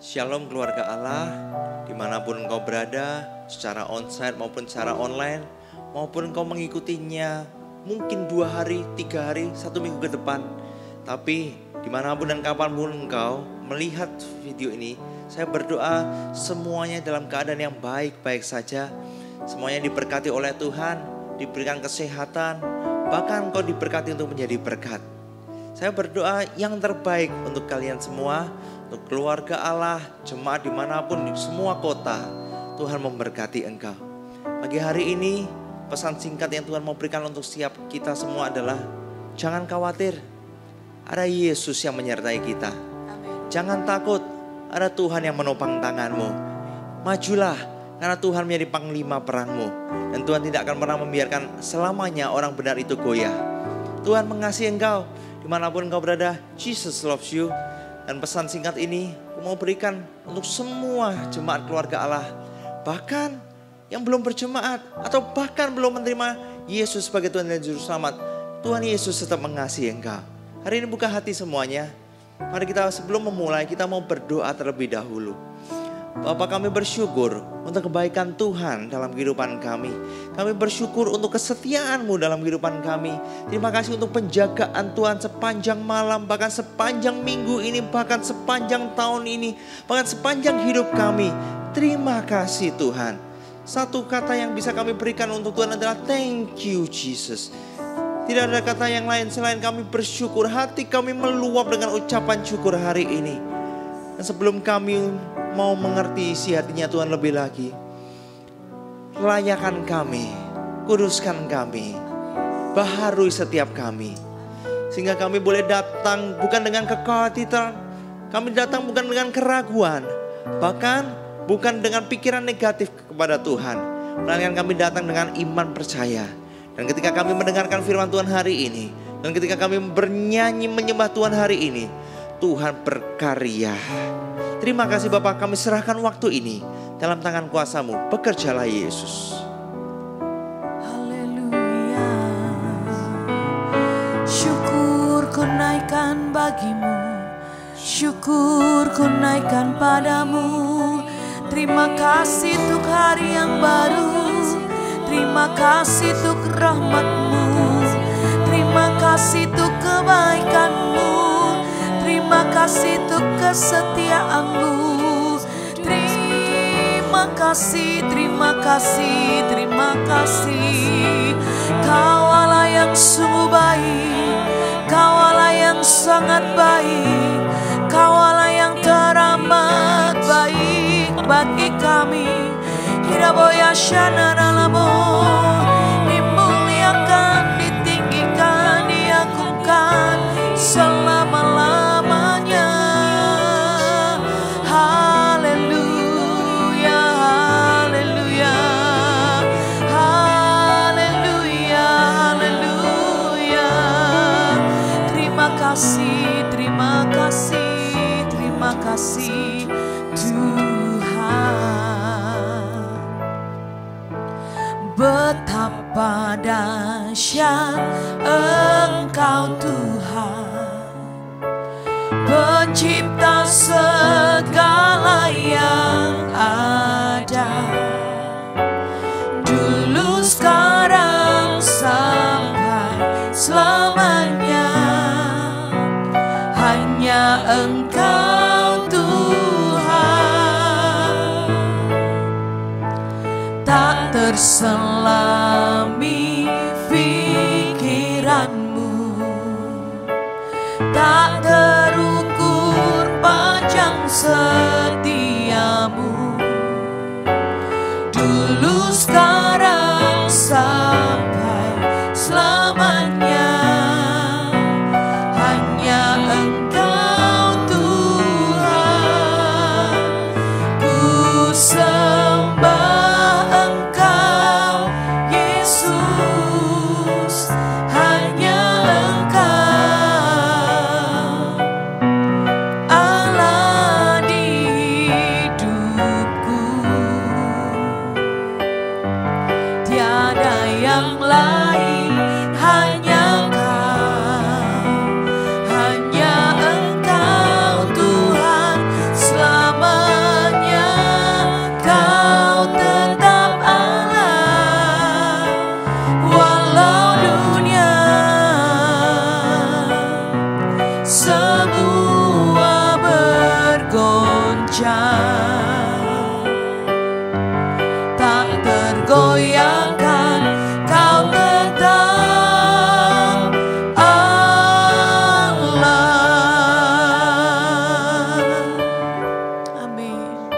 Shalom keluarga Allah, dimanapun engkau berada, secara onsite maupun secara online, maupun engkau mengikutinya mungkin 2 hari, 3 hari, 1 minggu ke depan. Tapi dimanapun dan kapanpun engkau melihat video ini, saya berdoa semuanya dalam keadaan yang baik-baik saja. Semuanya diberkati oleh Tuhan, diberikan kesehatan, bahkan engkau diberkati untuk menjadi berkat. Saya berdoa yang terbaik untuk kalian semua, untuk keluarga Allah, jemaat dimanapun di semua kota. Tuhan memberkati engkau. Pagi hari ini pesan singkat yang Tuhan mau berikan untuk setiap kita semua adalah jangan khawatir, ada Yesus yang menyertai kita. Jangan takut, ada Tuhan yang menopang tanganmu. Majulah, karena Tuhan menjadi panglima perangmu. Dan Tuhan tidak akan pernah membiarkan selamanya orang benar itu goyah. Tuhan mengasihi engkau dimanapun engkau berada. Jesus loves you. Dan pesan singkat ini aku mau berikan untuk semua jemaat keluarga Allah. Bahkan yang belum berjemaat atau bahkan belum menerima Yesus sebagai Tuhan dan Juru Selamat. Tuhan Yesus tetap mengasihi engkau. Hari ini buka hati semuanya. Mari kita sebelum memulai kita mau berdoa terlebih dahulu. Bapa, kami bersyukur untuk kebaikan Tuhan dalam kehidupan kami. Kami bersyukur untuk kesetiaan-Mu dalam kehidupan kami. Terima kasih untuk penjagaan Tuhan sepanjang malam, bahkan sepanjang minggu ini, bahkan sepanjang tahun ini, bahkan sepanjang hidup kami. Terima kasih Tuhan. Satu kata yang bisa kami berikan untuk Tuhan adalah thank you Jesus. Tidak ada kata yang lain selain kami bersyukur. Hati kami meluap dengan ucapan syukur hari ini. Dan sebelum kami mau mengerti isi hatinya Tuhan lebih lagi, layakan kami, kuduskan kami, baharui setiap kami. Sehingga kami boleh datang bukan dengan kekhawatiran, kami datang bukan dengan keraguan, bahkan bukan dengan pikiran negatif kepada Tuhan, melainkan kami datang dengan iman percaya. Dan ketika kami mendengarkan firman Tuhan hari ini, dan ketika kami bernyanyi menyembah Tuhan hari ini, Tuhan berkarya. Terima kasih Bapak, kami serahkan waktu ini dalam tangan kuasa-Mu. Bekerjalah Yesus. Haleluya. Syukur ku naikkan bagimu, syukur ku naikkan padamu. Terima kasih untuk hari yang baru, terima kasih untuk rahmat-Mu, terima kasih untuk kebaikan-Mu, terima kasih untuk kesetiaan-Mu. Terima kasih, terima kasih, terima kasih. Kau Allah yang sungguh baik, Kau Allah yang sangat baik, Kau Allah yang teramat baik bagi kami. Hiraboya shanaralabo, dimuliakan, ditinggikan, diagungkan selama-lamanya. Haleluya, haleluya, haleluya, haleluya. Terima kasih, terima kasih, terima kasih Tuhan. Betapa dahsyat Engkau Tuhan, Pencipta segala yang ada, dulu, sekarang, sampai selamanya. Hanya Engkau Tuhan, tak terselami pikiran-Mu, tak terukur panjang setia-Mu, dulu, sekarang, sampai selamanya. Hanya Engkau Tuhan, ku sembah Engkau Yesus. Hanya Engkau Allah di hidupku, tiada yang lain, hanya Engkau, hanya Engkau Tuhan selama tak tergoyahkan, Kau tetap Allah. Amin.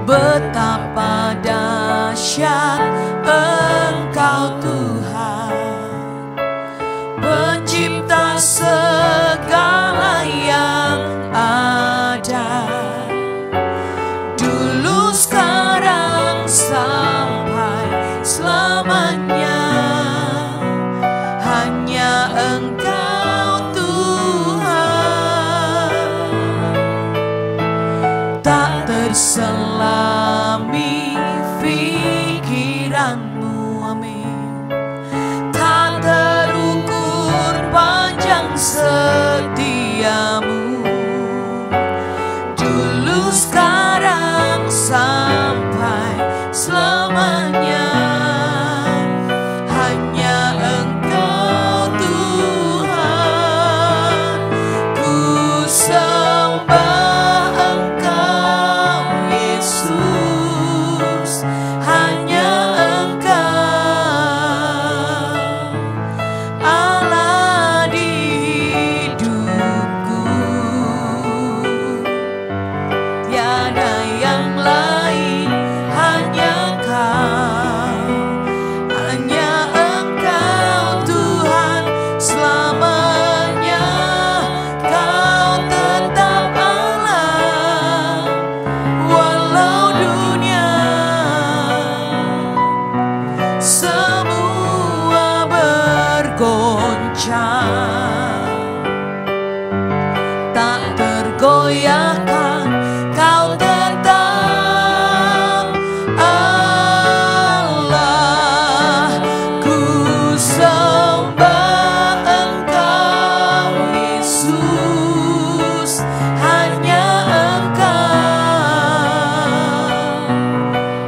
Betapa dahsyat Engkau Tuhan, pencipta segala yang ada, dulu, sekarang, sampai selamanya. Hanya Engkau Tuhan, tak terselami pikiranmu. Amin. Tak terukur panjang setiamu, dulu, sekarang, sampai selamanya. Hanya Engkau Tuhan, ku sembah Engkau Yesus. Hanya Engkau Allah di hidupku, tiada yang lain, hanya Kau, hanya Engkau Tuhan selamanya. Kau tetap Allah, walau dunia semua bergoncang, tak tergoyahkan, Kau tetap Allah. Ku sembah Engkau Yesus. Hanya Engkau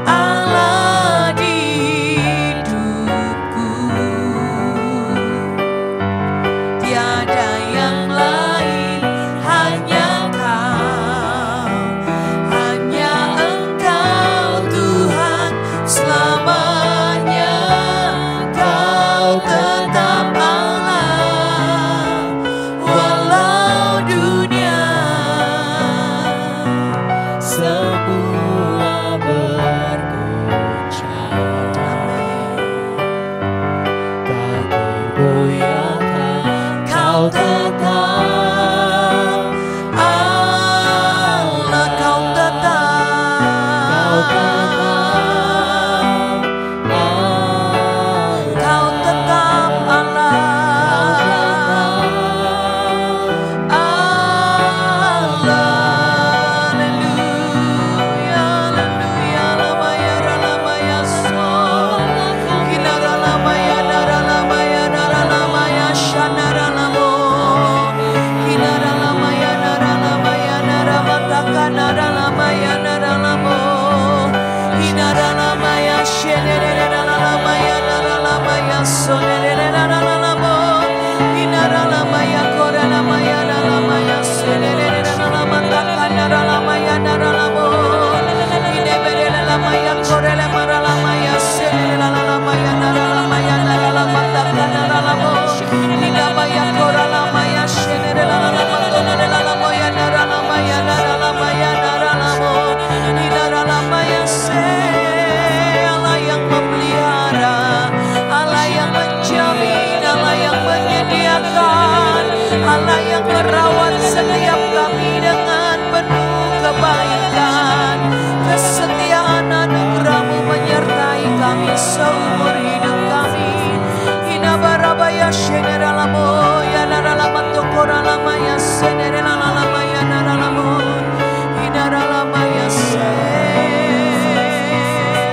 Allah di hidupku, tiada yang lain, hanya Kau, hanya Engkau Tuhan selamanya. Kau tetap Allah, walau dunia semua bergoncang, tak tergoyahkan, Kau tetap Allah. Kau tetap, Kau tetap Allah. Haleluya, haleluya, lamaya, ralamaya, so. Kinara, lamaya, nara, lamaya, nara, lamaya, shanara, lamo. Kinara, lamaya, nara, lamaya, nara, mataka, nara, lamaya, nara, lamo. Kinara, lamaya, shenere, nara, lamaya, nara, lamaya, sonere, nara, lamo. Kinara, lamaya, kora, lamaya, nara, lamaya, senere, nara, lamataka, nara, lamaya, nara, lamo. Kinebere, lamaya, kore, lamara, lamaya, senere, nara, lamaya, nara, lamaya, nara, lamataka, nara, lamo. Kinabaya, kora, lamaya, shenere, nara, lamato, nara, lamaya, nara, lamaya, nara, lamaya, nara, lamo. Kinara, lamaya, se. Allah yang memelihara, Allah yang menjamin, Allah yang menyediakan, Allah yang merawat setiap kami dengan penuh kebaikan. Kesetiaan anugerah-Mu menyertai kami seumur hidup kami. Inabarabaya shenera lamo, ya nara lama tokora lama ya senere lama ya nara lamo. Inara lama ya se.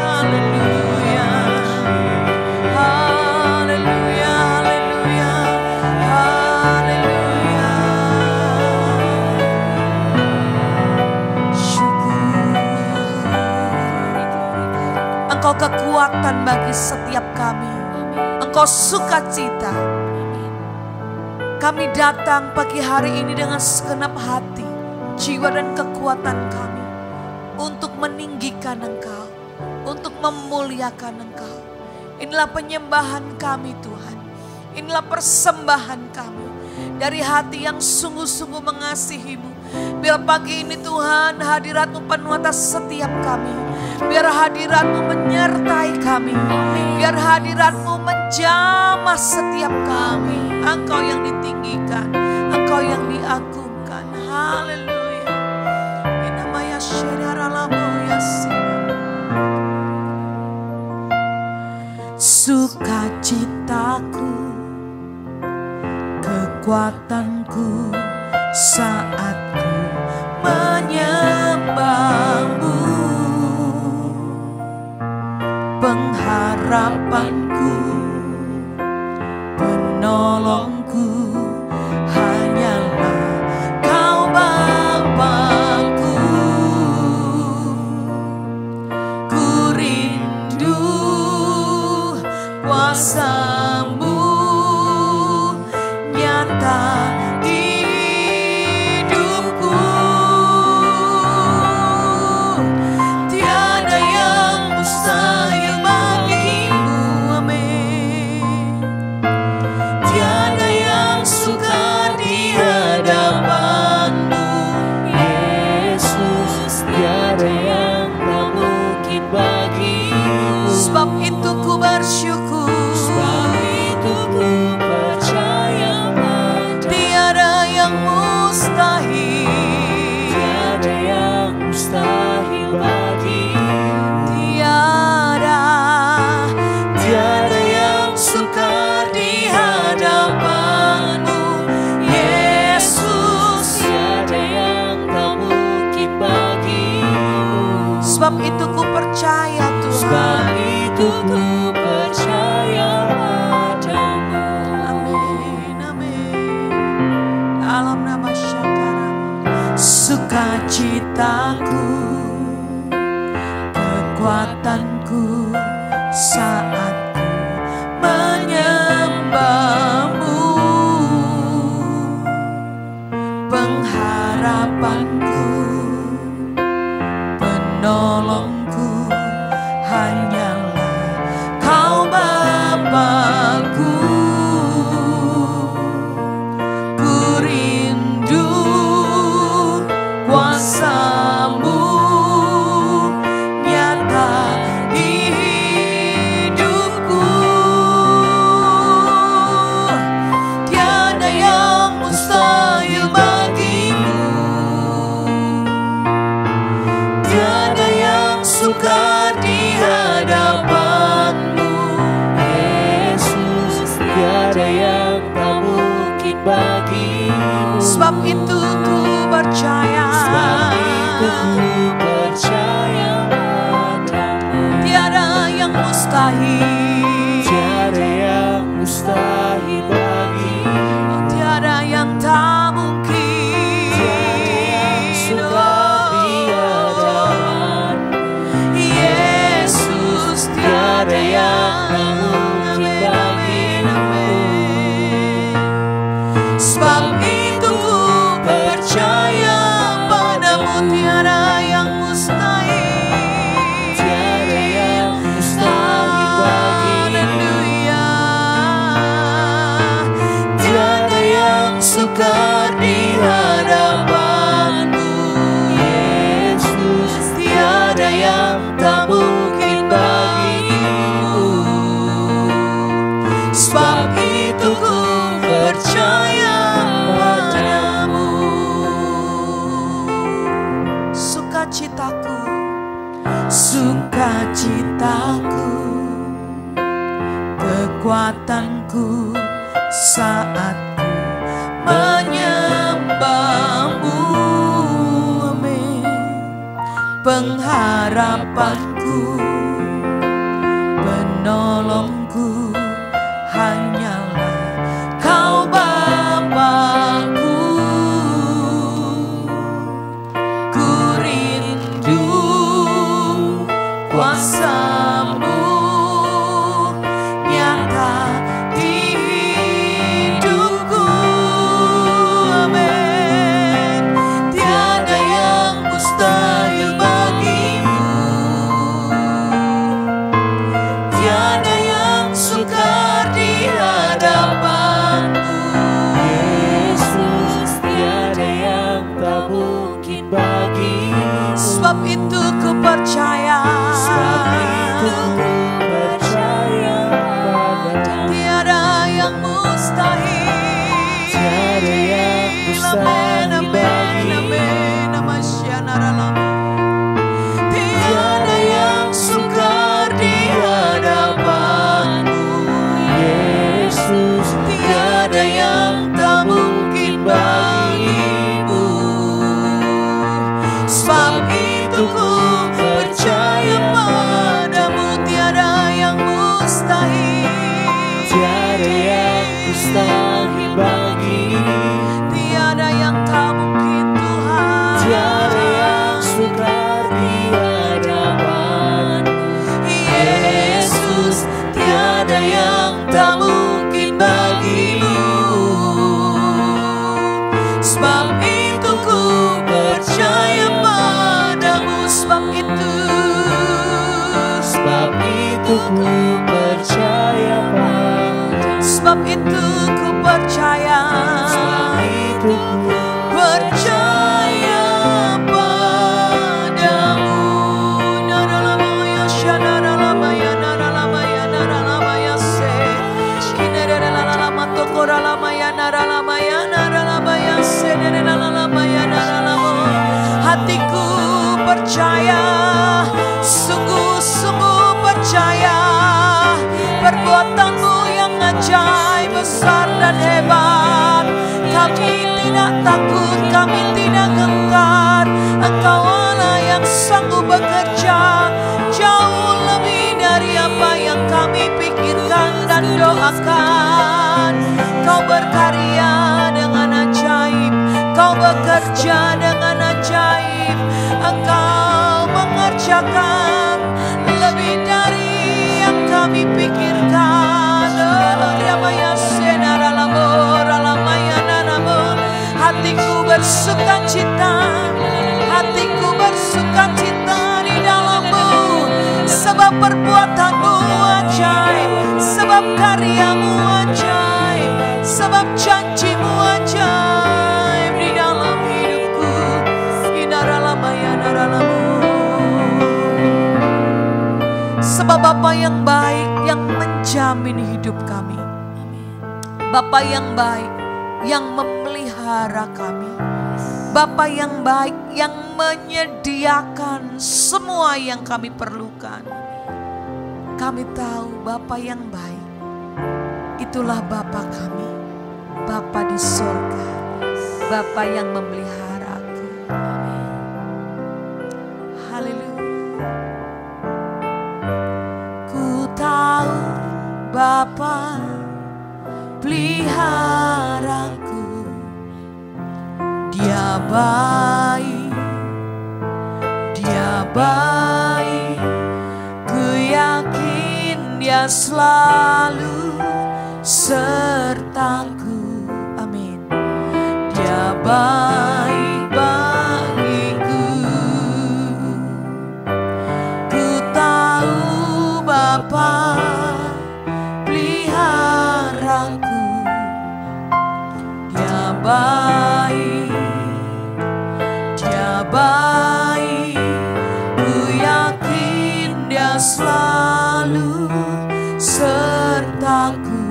Haleluya, haleluya, haleluya, haleluya. Syukur. Engkau kekuatan bagi setiap kami. Engkau sukacita. Kami datang pagi hari ini dengan segenap hati jiwa dan kekuatan kami untuk meninggikan Engkau, untuk memuliakan Engkau. Inilah penyembahan kami Tuhan, inilah persembahan kami dari hati yang sungguh-sungguh mengasihi-Mu. Biar pagi ini Tuhan hadirat-Mu penuh atas setiap kami. Biar hadirat-Mu menyertai kami. Biar hadirat-Mu menjamah setiap kami. Engkau yang ditinggikan, Engkau yang diagungkan. Haleluya. Inamaya syedharalamoya sina. Sukacitaku, kekuatanku saat ku menyembah-Mu, pengharapanku, penolongku hanyalah Kau Bapa-Ku. Ku rindu kuasa-Mu nyata di hidupku. Tiada yang mustahil bagi-Mu, amin. Tiada yang sukar di hadapan-Mu, Yesus. Tiada yang tak mungkin bagi-Mu. Sebab itu ku bersyukur, sebab itu ku percaya padamu. Tiada yang mustahil, tiada yang mustahil bagi-Mu. Tiada yang sukar di hadapan-Mu, Yesus. Tiada yang tak mungkin bagi-Mu. Sebab itu ku percaya Tuhan, sebab itu ku percaya padamu. Amin, amin. Dalam nama syakaramu, sukacitaku, kekuatanku saat ku menyembah-Mu, pengharapanku, penolongku hanyalah Kau Bapa-Ku. Ku rindu kuasa-Mu nyata di hidupku. Tiada yang mustahil bagi-Mu, tiada yang sukar di hadapan-Mu, Yesus. Tiada yang tak mungkin bagi-Mu. Sebab itu ku percaya, sebab itu ku percaya padamu. Tiada yang mustahil, tiada yang mustahil bagi-Mu. Tiada yang tak mungkin, tiada yang sukar di hadapan-Mu, Yesus. Tiada yang tak mungkin bagi-Mu. Sebab itu ku percaya padamu. Tiada yang mustahil, tiada yang mustahil bagi-Mu. Tiada yang sukar di hadapan-Mu, Yesus. Tiada yang tak mungkin bagi-Mu. Sebab itu ku percaya padamu. Sukacitaku, sukacitaku, kekuatanku saat ku menyembah-Mu, amin. Pengharapanku, penolongku hanyalah Kau Bapa-Ku. Ku rindu kuasa-Mu nyata di hidupku, amin. Tiada Sebab itu ku percaya, tiada yang mustahil. Amin, amin, amin. Tiada yang sukar di hadapanmu, Yesus. Tiada yang tak mungkin bagimu. Sebab itu ku percaya padamu, tiada yang mustahil. Tiada yang mustahil bagimu. Tiada yang tak mungkin Tuhan. Tiada yang sukar di hadapanmu, Yesus. Tiada yang tak mungkin bagimu. Sebab itu ku percaya padamu. Sebab itu ku percaya padamu. Sebab itu ku percaya. Percaya padamu. Naralamaya shanaralamaya naralamaya naralamaya se. Kinerelalamaya tokoralamaya naralamaya naralamaya se. Naralamaya naralamo. Hatiku percaya, sungguh-sungguh percaya perbuatanmu yang ajaib, besar dan hebat. Kami tidak takut, kami tidak gentar. Engkau Allah yang sanggup bekerja jauh lebih dari apa yang kami pikirkan dan doakan. Kau berkarya dengan ajaib, kau bekerja dengan ajaib. Engkau mengerjakan lebih dari yang kami pikirkan. Hatiku bersuka cita, hatiku bersuka cita di dalam-Mu. Sebab perbuatanmu ajaib, sebab karyamu ajaib, sebab janjimu ajaib di dalam hidupku. Sebab Bapa yang baik yang menjamin hidup kami, Bapa yang baik yang memelihara kami, Bapa yang baik yang menyediakan semua yang kami perlukan. Kami tahu Bapa yang baik, itulah Bapa kami, Bapa di surga, Bapa yang memeliharaku. Haleluya. Ku tahu Bapa peliharaku, Dia baik, Dia baik. Ku yakin Dia selalu sertaku. Amin. Dia baik bagiku. Ku tahu Bapa peliharaku, Dia baik, Dia baik. Ku yakin Dia selalu sertaku.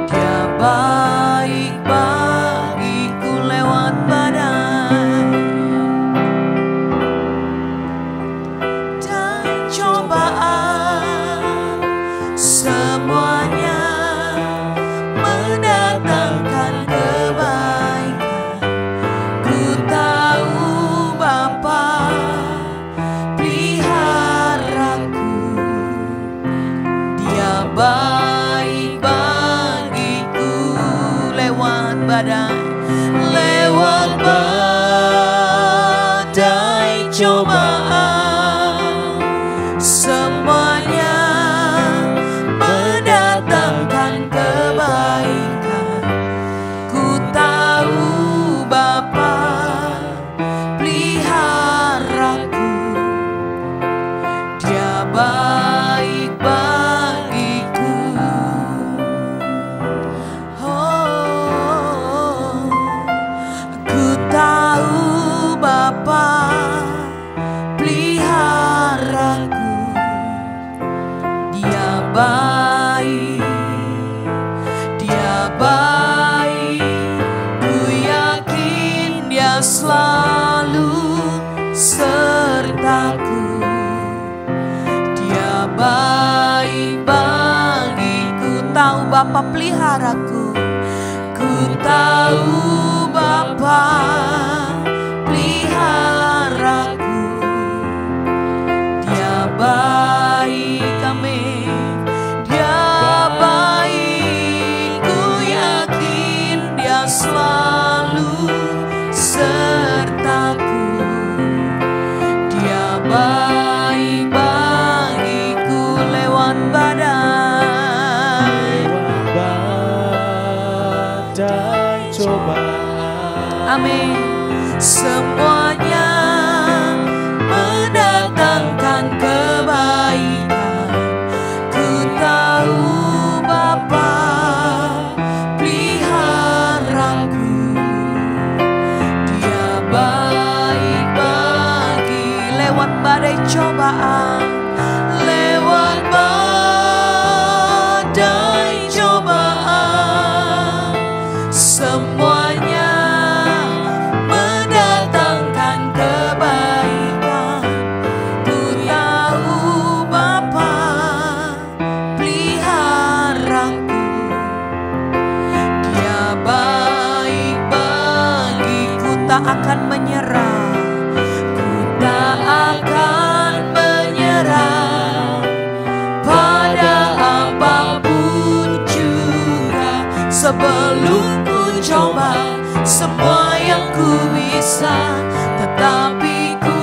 Dia baik bagiku lewat badai dan cobaan. Semuanya mendatangkan kebaikan. Ku tahu selalu sertaku. Dia baik bagiku, tahu Bapa peliharaku. Ku tahu Bapa peliharaku. Dia baik, amin. Dia baik, ku yakin Dia selalu sertaku. Dia baik bagiku lewat badai. Badai cobaan. Amin. Semuanya mendatangkan kebaikan. Ku tahu Bapa peliharaku. Dia baik bagi lewat badai cobaan. Lewat badai cobaan. Semuanya mendatangkan kebaikan. Ku tahu Bapa peliharaku. Dia baik bagiku, tak akan menyerah. Ku tak akan menyerah pada apapun juga. Sebelum ku coba semua yang ku bisa, tetapi ku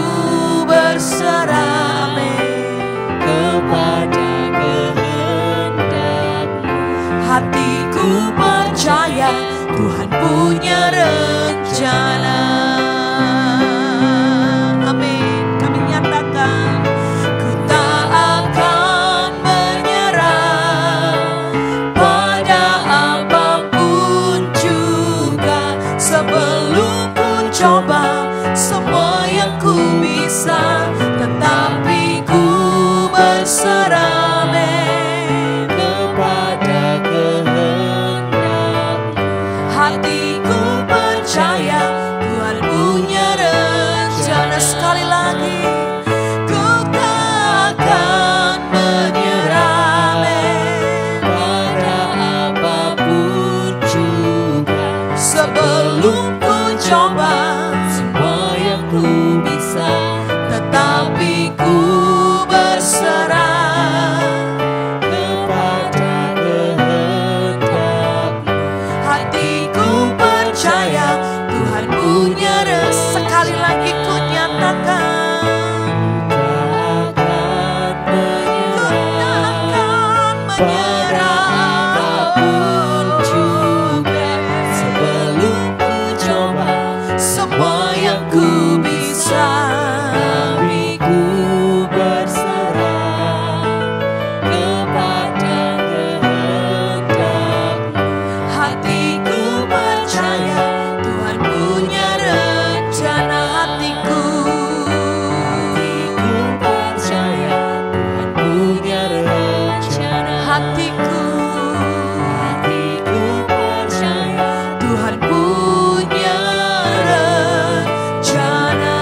berserah, amin, Kepada kehendak-Mu. hatiku percaya Tuhan punya rencana. Amin. Kami nyatakan ku tak akan menyerah pada apapun juga. Sebelum ku coba semua yang ku bisa, tetapi ku berserah, amin, Kepada kehendak-Mu. hatiku percaya Tuhan punya rencana. Sekali lagi, ku tak akan menyerah, amin, Pada apapun juga. sebelum ku coba Semua yang ku bisa. tetapi ku berserah. Kepada kehendak-Mu. Hatiku percaya Tuhan punya rencana. Sekali lagi ku nyatakan, Tak akan ku menyerah. tak akan menyerah Apapun juga. Sebelum ku coba semua yang ku bisa. tapi ku berserah kepada kehendak-Mu. Hatiku percaya Tuhan punya rencana. Hatiku Percaya Tuhan punya rencana. hatiku Percaya Tuhan punya rencana.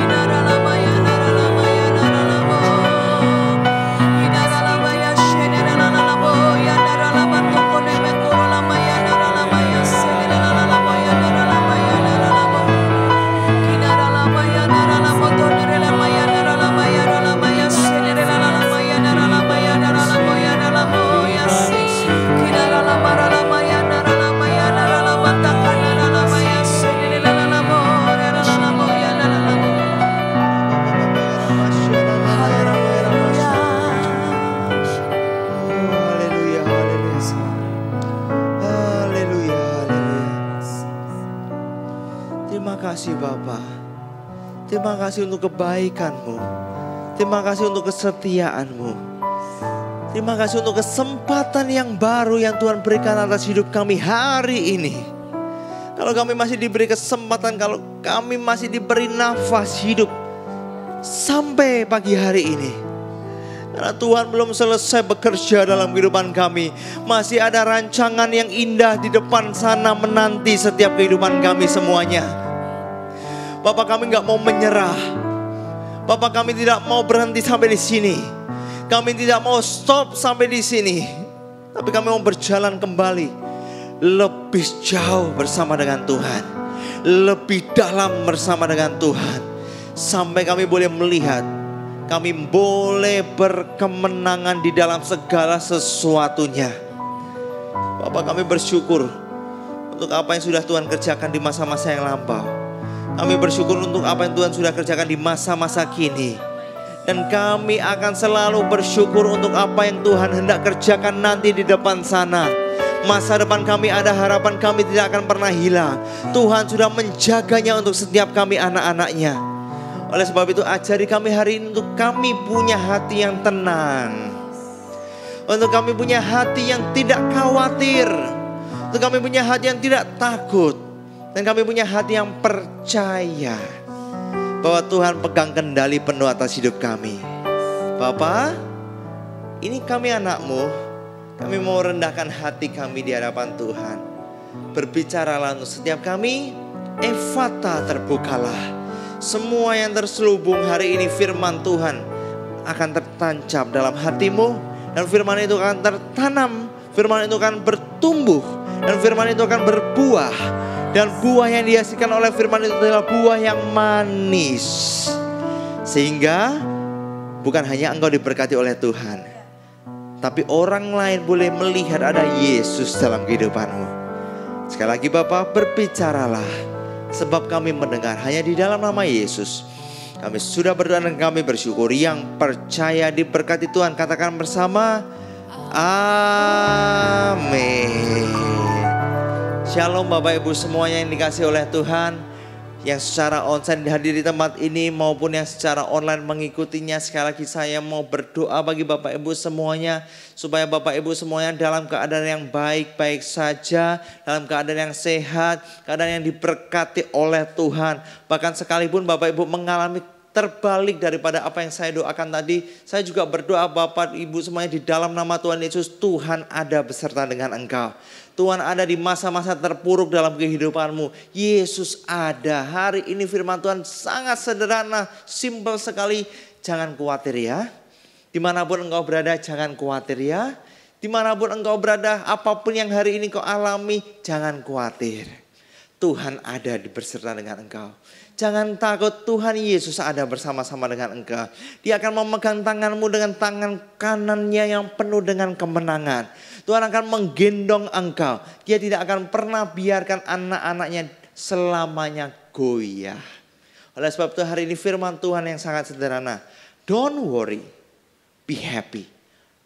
Inaralamaya, naralamaya, naralamo. Inaralamaya, sheneralalamo. Ya naralamatoko nemekoralamaya, naralamaya, seneralalamo, ya naralamaya, naralamo. Inaralamaya, naralamo, tonerelamaya, naralamaya, ralamaya, seneralalamo, ya naralamaya, naralamo, ya naralamo, ya si. Inaralamaralama, ya naralamaya, naralamataka, naralamaya, seneralalamo, naralalamo, ya naralamo. Haleluya. Haleluya, haleluya. Haleluya, haleluya. Terima kasih Bapa. Terima kasih untuk kebaikan-Mu. Terima kasih untuk kesetiaan-Mu. Terima kasih untuk kesempatan yang baru yang Tuhan berikan atas hidup kami hari ini. Kalau kami masih diberi kesempatan, kalau kami masih diberi nafas hidup sampai pagi hari ini, Karena Tuhan belum selesai bekerja dalam kehidupan kami. Masih ada rancangan yang indah di depan sana menanti setiap kehidupan kami semuanya. Bapak, kami gak mau menyerah. Bapak, kami tidak mau berhenti sampai di sini. Kami tidak mau stop sampai di sini. Tapi kami mau berjalan kembali lebih jauh bersama dengan Tuhan. Lebih dalam bersama dengan Tuhan. Sampai kami boleh melihat, kami boleh berkemenangan di dalam segala sesuatunya. Bapak, kami bersyukur untuk apa yang sudah Tuhan kerjakan di masa-masa yang lampau. Kami bersyukur untuk apa yang Tuhan sudah kerjakan di masa-masa kini. Dan kami akan selalu bersyukur untuk apa yang Tuhan hendak kerjakan nanti di depan sana. Masa depan kami ada, harapan kami tidak akan pernah hilang. Tuhan sudah menjaganya untuk setiap kami anak-anaknya. Oleh sebab itu ajari kami hari ini untuk kami punya hati yang tenang. Untuk kami punya hati yang tidak khawatir. Untuk kami punya hati yang tidak takut. Dan kami punya hati yang percaya bahwa Tuhan pegang kendali penuh atas hidup kami. Bapa, ini kami anak-Mu. Kami mau rendahkan hati kami di hadapan Tuhan. Berbicaralah untuk setiap kami. Efata, terbukalah. Semua yang terselubung hari ini firman Tuhan akan tertancap dalam hatimu. Dan firman itu akan tertanam. Firman itu akan bertumbuh. Dan firman itu akan berbuah. Dan buah yang dihasilkan oleh firman itu adalah buah yang manis. Sehingga bukan hanya engkau diberkati oleh Tuhan, tapi orang lain boleh melihat ada Yesus dalam kehidupanmu. Sekali lagi Bapak, berbicaralah. Sebab kami mendengar hanya di dalam nama Yesus. Kami sudah berdoa dan kami bersyukur. Yang percaya diberkati Tuhan, katakan bersama, amin. Shalom Bapak Ibu semuanya yang dikasihi oleh Tuhan. Yang secara onsite hadir di tempat ini maupun yang secara online mengikutinya. Sekali lagi saya mau berdoa bagi Bapak Ibu semuanya. Supaya Bapak Ibu semuanya dalam keadaan yang baik-baik saja. Dalam keadaan yang sehat. Keadaan yang diberkati oleh Tuhan. Bahkan sekalipun Bapak Ibu mengalami terbalik daripada apa yang saya doakan tadi. Saya juga berdoa Bapak Ibu semuanya di dalam nama Tuhan Yesus. Tuhan ada beserta dengan engkau. Tuhan ada di masa-masa terpuruk dalam kehidupanmu. Yesus ada. Hari ini firman Tuhan sangat sederhana, simpel sekali. Jangan khawatir ya. Dimanapun engkau berada, jangan khawatir ya. Dimanapun engkau berada, apapun yang hari ini kau alami, jangan khawatir. Tuhan ada beserta dengan engkau. Jangan takut, Tuhan Yesus ada bersama-sama dengan engkau. Dia akan memegang tanganmu dengan tangan kanannya yang penuh dengan kemenangan. Tuhan akan menggendong engkau. Dia tidak akan pernah biarkan anak-anaknya selamanya goyah. Oleh sebab itu hari ini firman Tuhan yang sangat sederhana. Don't worry, be happy.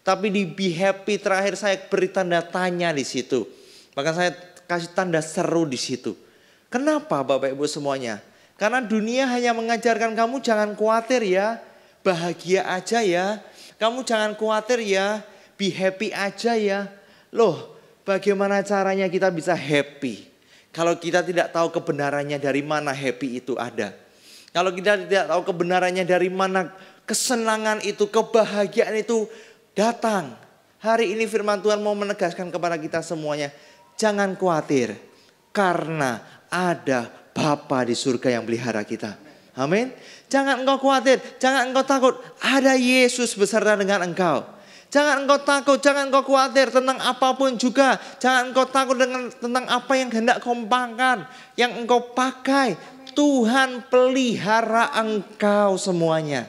Tapi di be happy terakhir saya beri tanda tanya di situ. Bahkan saya kasih tanda seru di situ. Kenapa Bapak Ibu semuanya? Karena dunia hanya mengajarkan kamu jangan khawatir ya. Bahagia aja ya. Kamu jangan khawatir ya. Be happy aja ya. Loh, bagaimana caranya kita bisa happy? Kalau kita tidak tahu kebenarannya dari mana happy itu ada. Kalau kita tidak tahu kebenarannya dari mana kesenangan itu, kebahagiaan itu datang. Hari ini firman Tuhan mau menegaskan kepada kita semuanya. Jangan khawatir. Karena ada Bapa di surga yang pelihara kita. Amin. Jangan engkau khawatir. Jangan engkau takut. Ada Yesus beserta dengan engkau. Jangan engkau takut, jangan engkau khawatir tentang apapun juga. Jangan engkau takut tentang apa yang hendak kau pakai, yang engkau pakai. Tuhan pelihara engkau semuanya.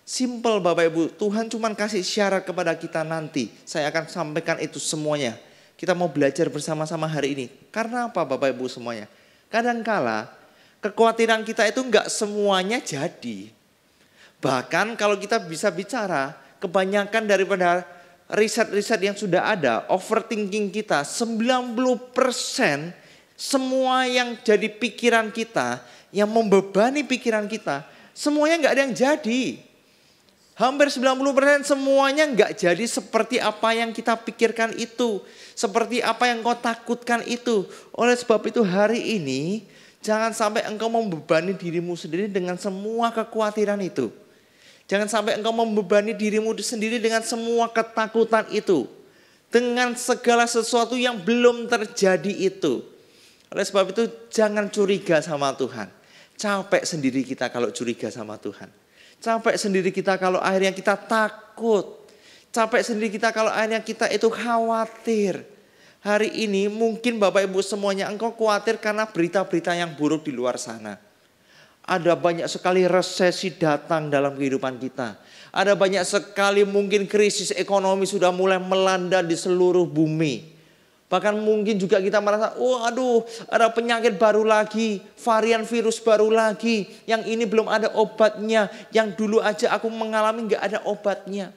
Simple Bapak Ibu, Tuhan cuma kasih syarat kepada kita nanti. Saya akan sampaikan itu semuanya. Kita mau belajar bersama-sama hari ini. Karena apa Bapak Ibu semuanya? Kadangkala kekhawatiran kita itu enggak semuanya jadi. Bahkan kalau kita bisa bicara, kebanyakan daripada riset-riset yang sudah ada, overthinking kita 90% semua yang jadi pikiran kita, yang membebani pikiran kita, semuanya nggak ada yang jadi. Hampir 90% semuanya nggak jadi seperti apa yang kita pikirkan itu, seperti apa yang kau takutkan itu. Oleh sebab itu hari ini jangan sampai engkau membebani dirimu sendiri dengan semua kekhawatiran itu. Jangan sampai engkau membebani dirimu sendiri dengan semua ketakutan itu. Dengan segala sesuatu yang belum terjadi itu. Oleh sebab itu jangan curiga sama Tuhan. Capek sendiri kita kalau curiga sama Tuhan. Capek sendiri kita kalau akhirnya kita takut. Capek sendiri kita kalau akhirnya kita itu khawatir. Hari ini mungkin Bapak Ibu semuanya engkau khawatir karena berita-berita yang buruk di luar sana. Ada banyak sekali resesi datang dalam kehidupan kita. Ada banyak sekali mungkin krisis ekonomi sudah mulai melanda di seluruh bumi. Bahkan mungkin juga kita merasa, aduh ada penyakit baru lagi, varian virus baru lagi. Yang ini belum ada obatnya, yang dulu aja aku mengalami gak ada obatnya.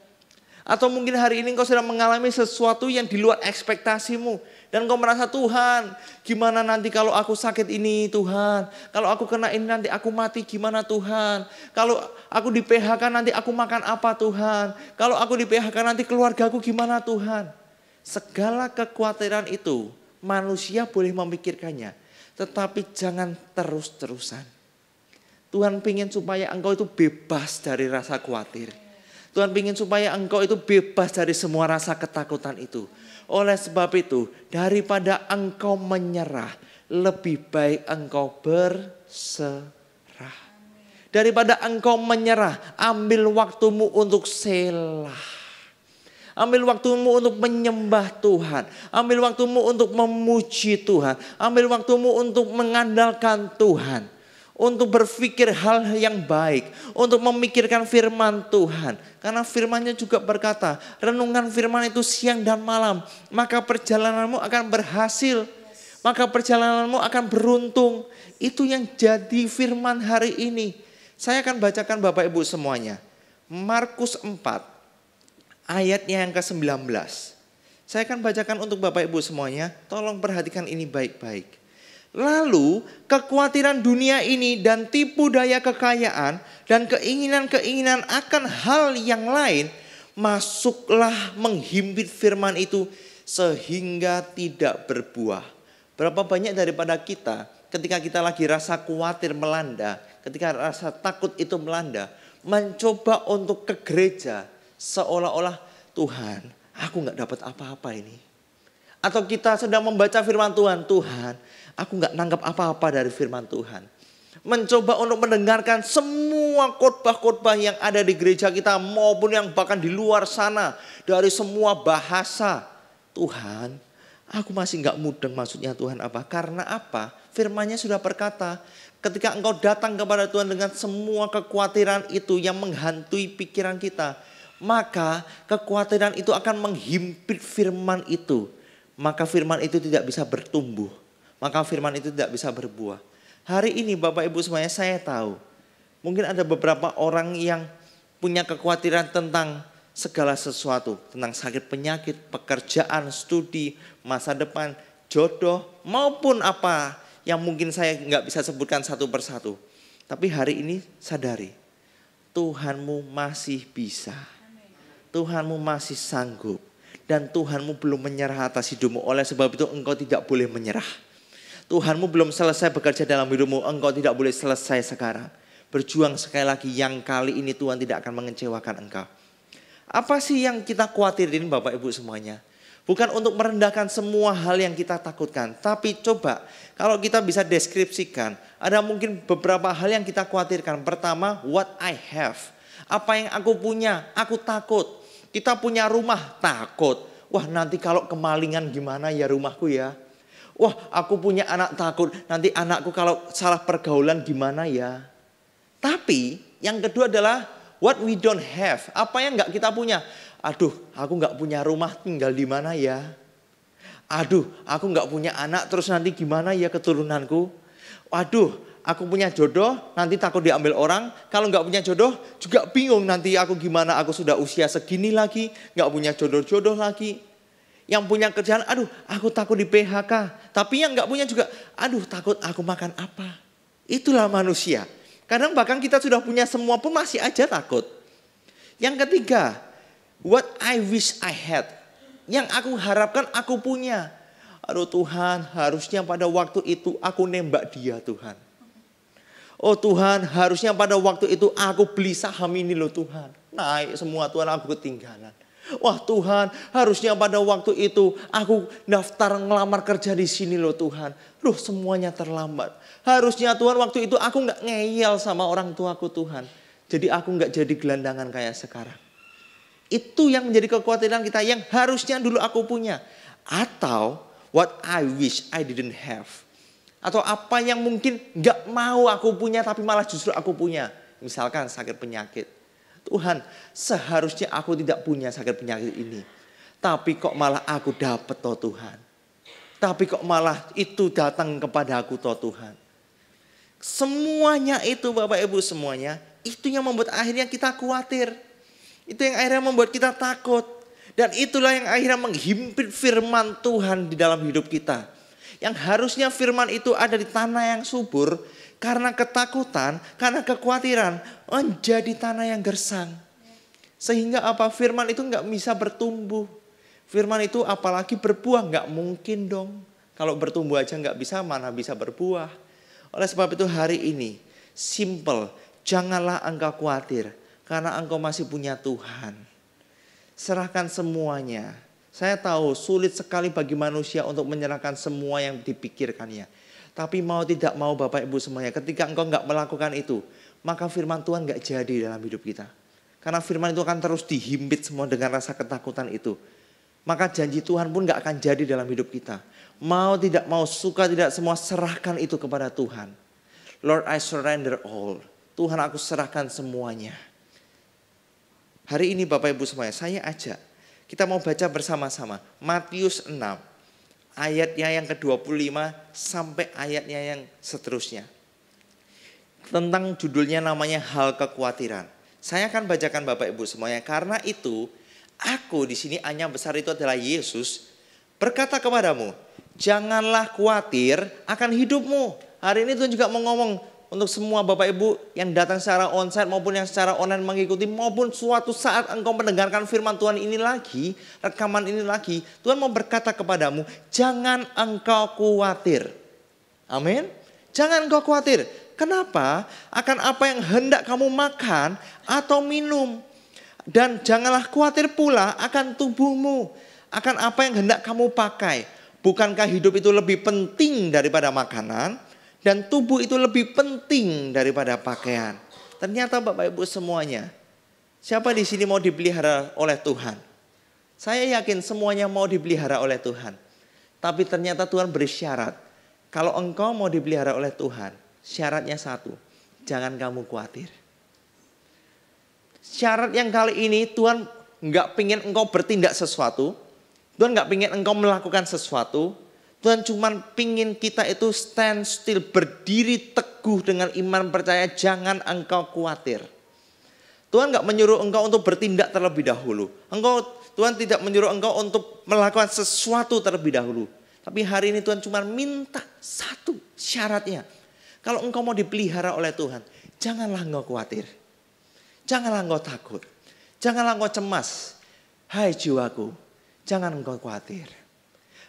Atau mungkin hari ini kau sedang mengalami sesuatu yang di luar ekspektasimu. Dan kau merasa, Tuhan gimana nanti kalau aku sakit ini Tuhan. Kalau aku kena ini nanti aku mati gimana Tuhan. Kalau aku di PHK nanti aku makan apa Tuhan. Kalau aku di PHK nanti keluargaku gimana Tuhan. Segala kekhawatiran itu manusia boleh memikirkannya. Tetapi jangan terus-terusan. Tuhan ingin supaya engkau itu bebas dari rasa khawatir. Tuhan ingin supaya engkau itu bebas dari semua rasa ketakutan itu. Oleh sebab itu daripada engkau menyerah, lebih baik engkau berserah. Daripada engkau menyerah, ambil waktumu untuk selah. Ambil waktumu untuk menyembah Tuhan. Ambil waktumu untuk memuji Tuhan. Ambil waktumu untuk mengandalkan Tuhan. Untuk berpikir hal yang baik. Untuk memikirkan firman Tuhan. Karena firman-Nya juga berkata, renungan firman itu siang dan malam. Maka perjalananmu akan berhasil. Maka perjalananmu akan beruntung. Itu yang jadi firman hari ini. Saya akan bacakan Bapak Ibu semuanya. Markus 4. Ayatnya yang ke-19. Saya akan bacakan untuk Bapak Ibu semuanya. Tolong perhatikan ini baik-baik. Lalu kekhawatiran dunia ini dan tipu daya kekayaan dan keinginan-keinginan akan hal yang lain masuklah menghimpit firman itu sehingga tidak berbuah. Berapa banyak daripada kita ketika kita lagi rasa khawatir melanda, ketika rasa takut itu melanda, mencoba untuk ke gereja seolah-olah Tuhan, aku gak dapat apa-apa ini. Atau kita sedang membaca firman Tuhan, Tuhan, aku gak nangkap apa-apa dari firman Tuhan. Mencoba untuk mendengarkan semua khotbah-khotbah yang ada di gereja kita maupun yang bahkan di luar sana. Dari semua bahasa. Tuhan, aku masih gak mudeng maksudnya Tuhan apa. Karena apa? Firman-Nya sudah berkata, ketika engkau datang kepada Tuhan dengan semua kekhawatiran itu yang menghantui pikiran kita, maka kekhawatiran itu akan menghimpit firman itu. Maka firman itu tidak bisa bertumbuh. Maka firman itu tidak bisa berbuah. Hari ini Bapak Ibu semuanya saya tahu. Mungkin ada beberapa orang yang punya kekhawatiran tentang segala sesuatu. Tentang sakit penyakit, pekerjaan, studi, masa depan, jodoh. Maupun apa yang mungkin saya nggak bisa sebutkan satu persatu. Tapi hari ini sadari. Tuhanmu masih bisa. Tuhanmu masih sanggup. Dan Tuhanmu belum menyerah atas hidupmu. Oleh sebab itu engkau tidak boleh menyerah. Tuhanmu belum selesai bekerja dalam hidupmu. Engkau tidak boleh selesai sekarang. Berjuang sekali lagi. Yang kali ini Tuhan tidak akan mengecewakan engkau. Apa sih yang kita khawatirin Bapak Ibu semuanya? Bukan untuk merendahkan semua hal yang kita takutkan. Tapi coba kalau kita bisa deskripsikan. Ada mungkin beberapa hal yang kita khawatirkan. Pertama, what I have. Apa yang aku punya, aku takut. Kita punya rumah, takut. Wah nanti kalau kemalingan gimana ya rumahku ya. Wah aku punya anak takut. Nanti anakku kalau salah pergaulan gimana ya. Tapi yang kedua adalah what we don't have. Apa yang gak kita punya. Aduh aku gak punya rumah, tinggal di mana ya. Aduh aku gak punya anak, terus nanti gimana ya keturunanku. Waduh aku punya jodoh, nanti takut diambil orang. Kalau nggak punya jodoh, juga bingung nanti aku gimana. Aku sudah usia segini lagi, nggak punya jodoh-jodoh lagi. Yang punya kerjaan, aduh aku takut di PHK. Tapi yang nggak punya juga, aduh takut aku makan apa. Itulah manusia. Kadang bahkan kita sudah punya semua pun masih aja takut. Yang ketiga, what I wish I had. Yang aku harapkan aku punya. Aduh Tuhan, harusnya pada waktu itu aku nembak dia Tuhan. Oh Tuhan, harusnya pada waktu itu aku beli saham ini loh Tuhan. Naik semua Tuhan, aku ketinggalan. Wah Tuhan, harusnya pada waktu itu aku daftar ngelamar kerja di sini loh Tuhan. Loh semuanya terlambat. Harusnya Tuhan waktu itu aku gak ngeyel sama orang tuaku Tuhan. Jadi aku gak jadi gelandangan kayak sekarang. Itu yang menjadi kekhawatiran kita yang harusnya dulu aku punya. Atau what I wish I didn't have. Atau apa yang mungkin gak mau aku punya tapi malah justru aku punya. Misalkan sakit penyakit. Tuhan, seharusnya aku tidak punya sakit penyakit ini. Tapi kok malah aku dapat toh Tuhan. Tapi kok malah itu datang kepada aku toh Tuhan. Semuanya itu Bapak Ibu semuanya. Itu yang membuat akhirnya kita khawatir. Itu yang akhirnya membuat kita takut. Dan itulah yang akhirnya menghimpit firman Tuhan di dalam hidup kita. Yang harusnya firman itu ada di tanah yang subur. Karena ketakutan, karena kekhawatiran, menjadi tanah yang gersang. Sehingga apa? Firman itu gak bisa bertumbuh. Firman itu apalagi berbuah, gak mungkin dong. Kalau bertumbuh aja gak bisa, mana bisa berbuah. Oleh sebab itu hari ini, simple, janganlah engkau khawatir. Karena engkau masih punya Tuhan. Serahkan semuanya. Saya tahu sulit sekali bagi manusia untuk menyerahkan semua yang dipikirkannya. Tapi mau tidak mau Bapak Ibu semuanya, ketika engkau gak melakukan itu, maka firman Tuhan gak jadi dalam hidup kita. Karena firman itu akan terus dihimpit semua dengan rasa ketakutan itu. Maka janji Tuhan pun gak akan jadi dalam hidup kita. Mau tidak mau, suka tidak semua, serahkan itu kepada Tuhan. Lord, I surrender all. Tuhan, aku serahkan semuanya. Hari ini Bapak Ibu semuanya, saya ajak. Kita mau baca bersama-sama. Matius 6. Ayatnya yang ke-25 sampai ayatnya yang seterusnya. Tentang judulnya namanya hal kekhawatiran. Saya akan bacakan Bapak Ibu semuanya. Karena itu aku di sini hanya besar itu adalah Yesus berkata kepadamu, janganlah khawatir akan hidupmu. Hari ini Tuhan juga mau ngomong untuk semua Bapak Ibu yang datang secara onsite maupun yang secara online mengikuti, maupun suatu saat engkau mendengarkan firman Tuhan ini lagi, rekaman ini lagi, Tuhan mau berkata kepadamu, jangan engkau khawatir. Amin. Jangan engkau khawatir. Kenapa? Akan apa yang hendak kamu makan atau minum. Dan janganlah khawatir pula akan tubuhmu. Akan apa yang hendak kamu pakai. Bukankah hidup itu lebih penting daripada makanan? Dan tubuh itu lebih penting daripada pakaian. Ternyata Bapak Ibu semuanya, siapa di sini mau dipelihara oleh Tuhan? Saya yakin semuanya mau dipelihara oleh Tuhan. Tapi ternyata Tuhan beri syarat. Kalau engkau mau dipelihara oleh Tuhan, syaratnya satu, jangan kamu khawatir. Syarat yang kali ini Tuhan gak pengen engkau bertindak sesuatu. Tuhan gak pengen engkau melakukan sesuatu. Tuhan cuma pingin kita itu stand still, berdiri teguh dengan iman percaya, jangan engkau khawatir. Tuhan gak menyuruh engkau untuk bertindak terlebih dahulu. Tuhan tidak menyuruh engkau untuk melakukan sesuatu terlebih dahulu. Tapi hari ini Tuhan cuma minta satu syaratnya. Kalau engkau mau dipelihara oleh Tuhan, janganlah engkau khawatir. Janganlah engkau takut. Janganlah engkau cemas. Hai jiwaku, jangan engkau khawatir.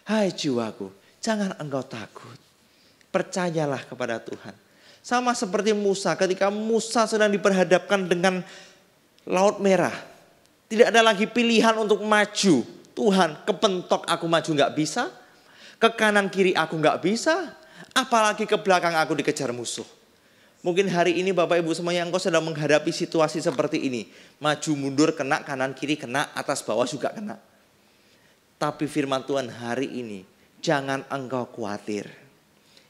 Hai jiwaku, jangan engkau takut. Percayalah kepada Tuhan. Sama seperti Musa, ketika Musa sedang diperhadapkan dengan Laut Merah. Tidak ada lagi pilihan untuk maju. Tuhan, kepentok aku maju gak bisa. Ke kanan kiri aku gak bisa. Apalagi ke belakang aku dikejar musuh. Mungkin hari ini Bapak Ibu semuanya engkau sedang menghadapi situasi seperti ini. Maju mundur kena, kanan kiri kena, atas bawah juga kena. Tapi firman Tuhan hari ini, jangan engkau khawatir.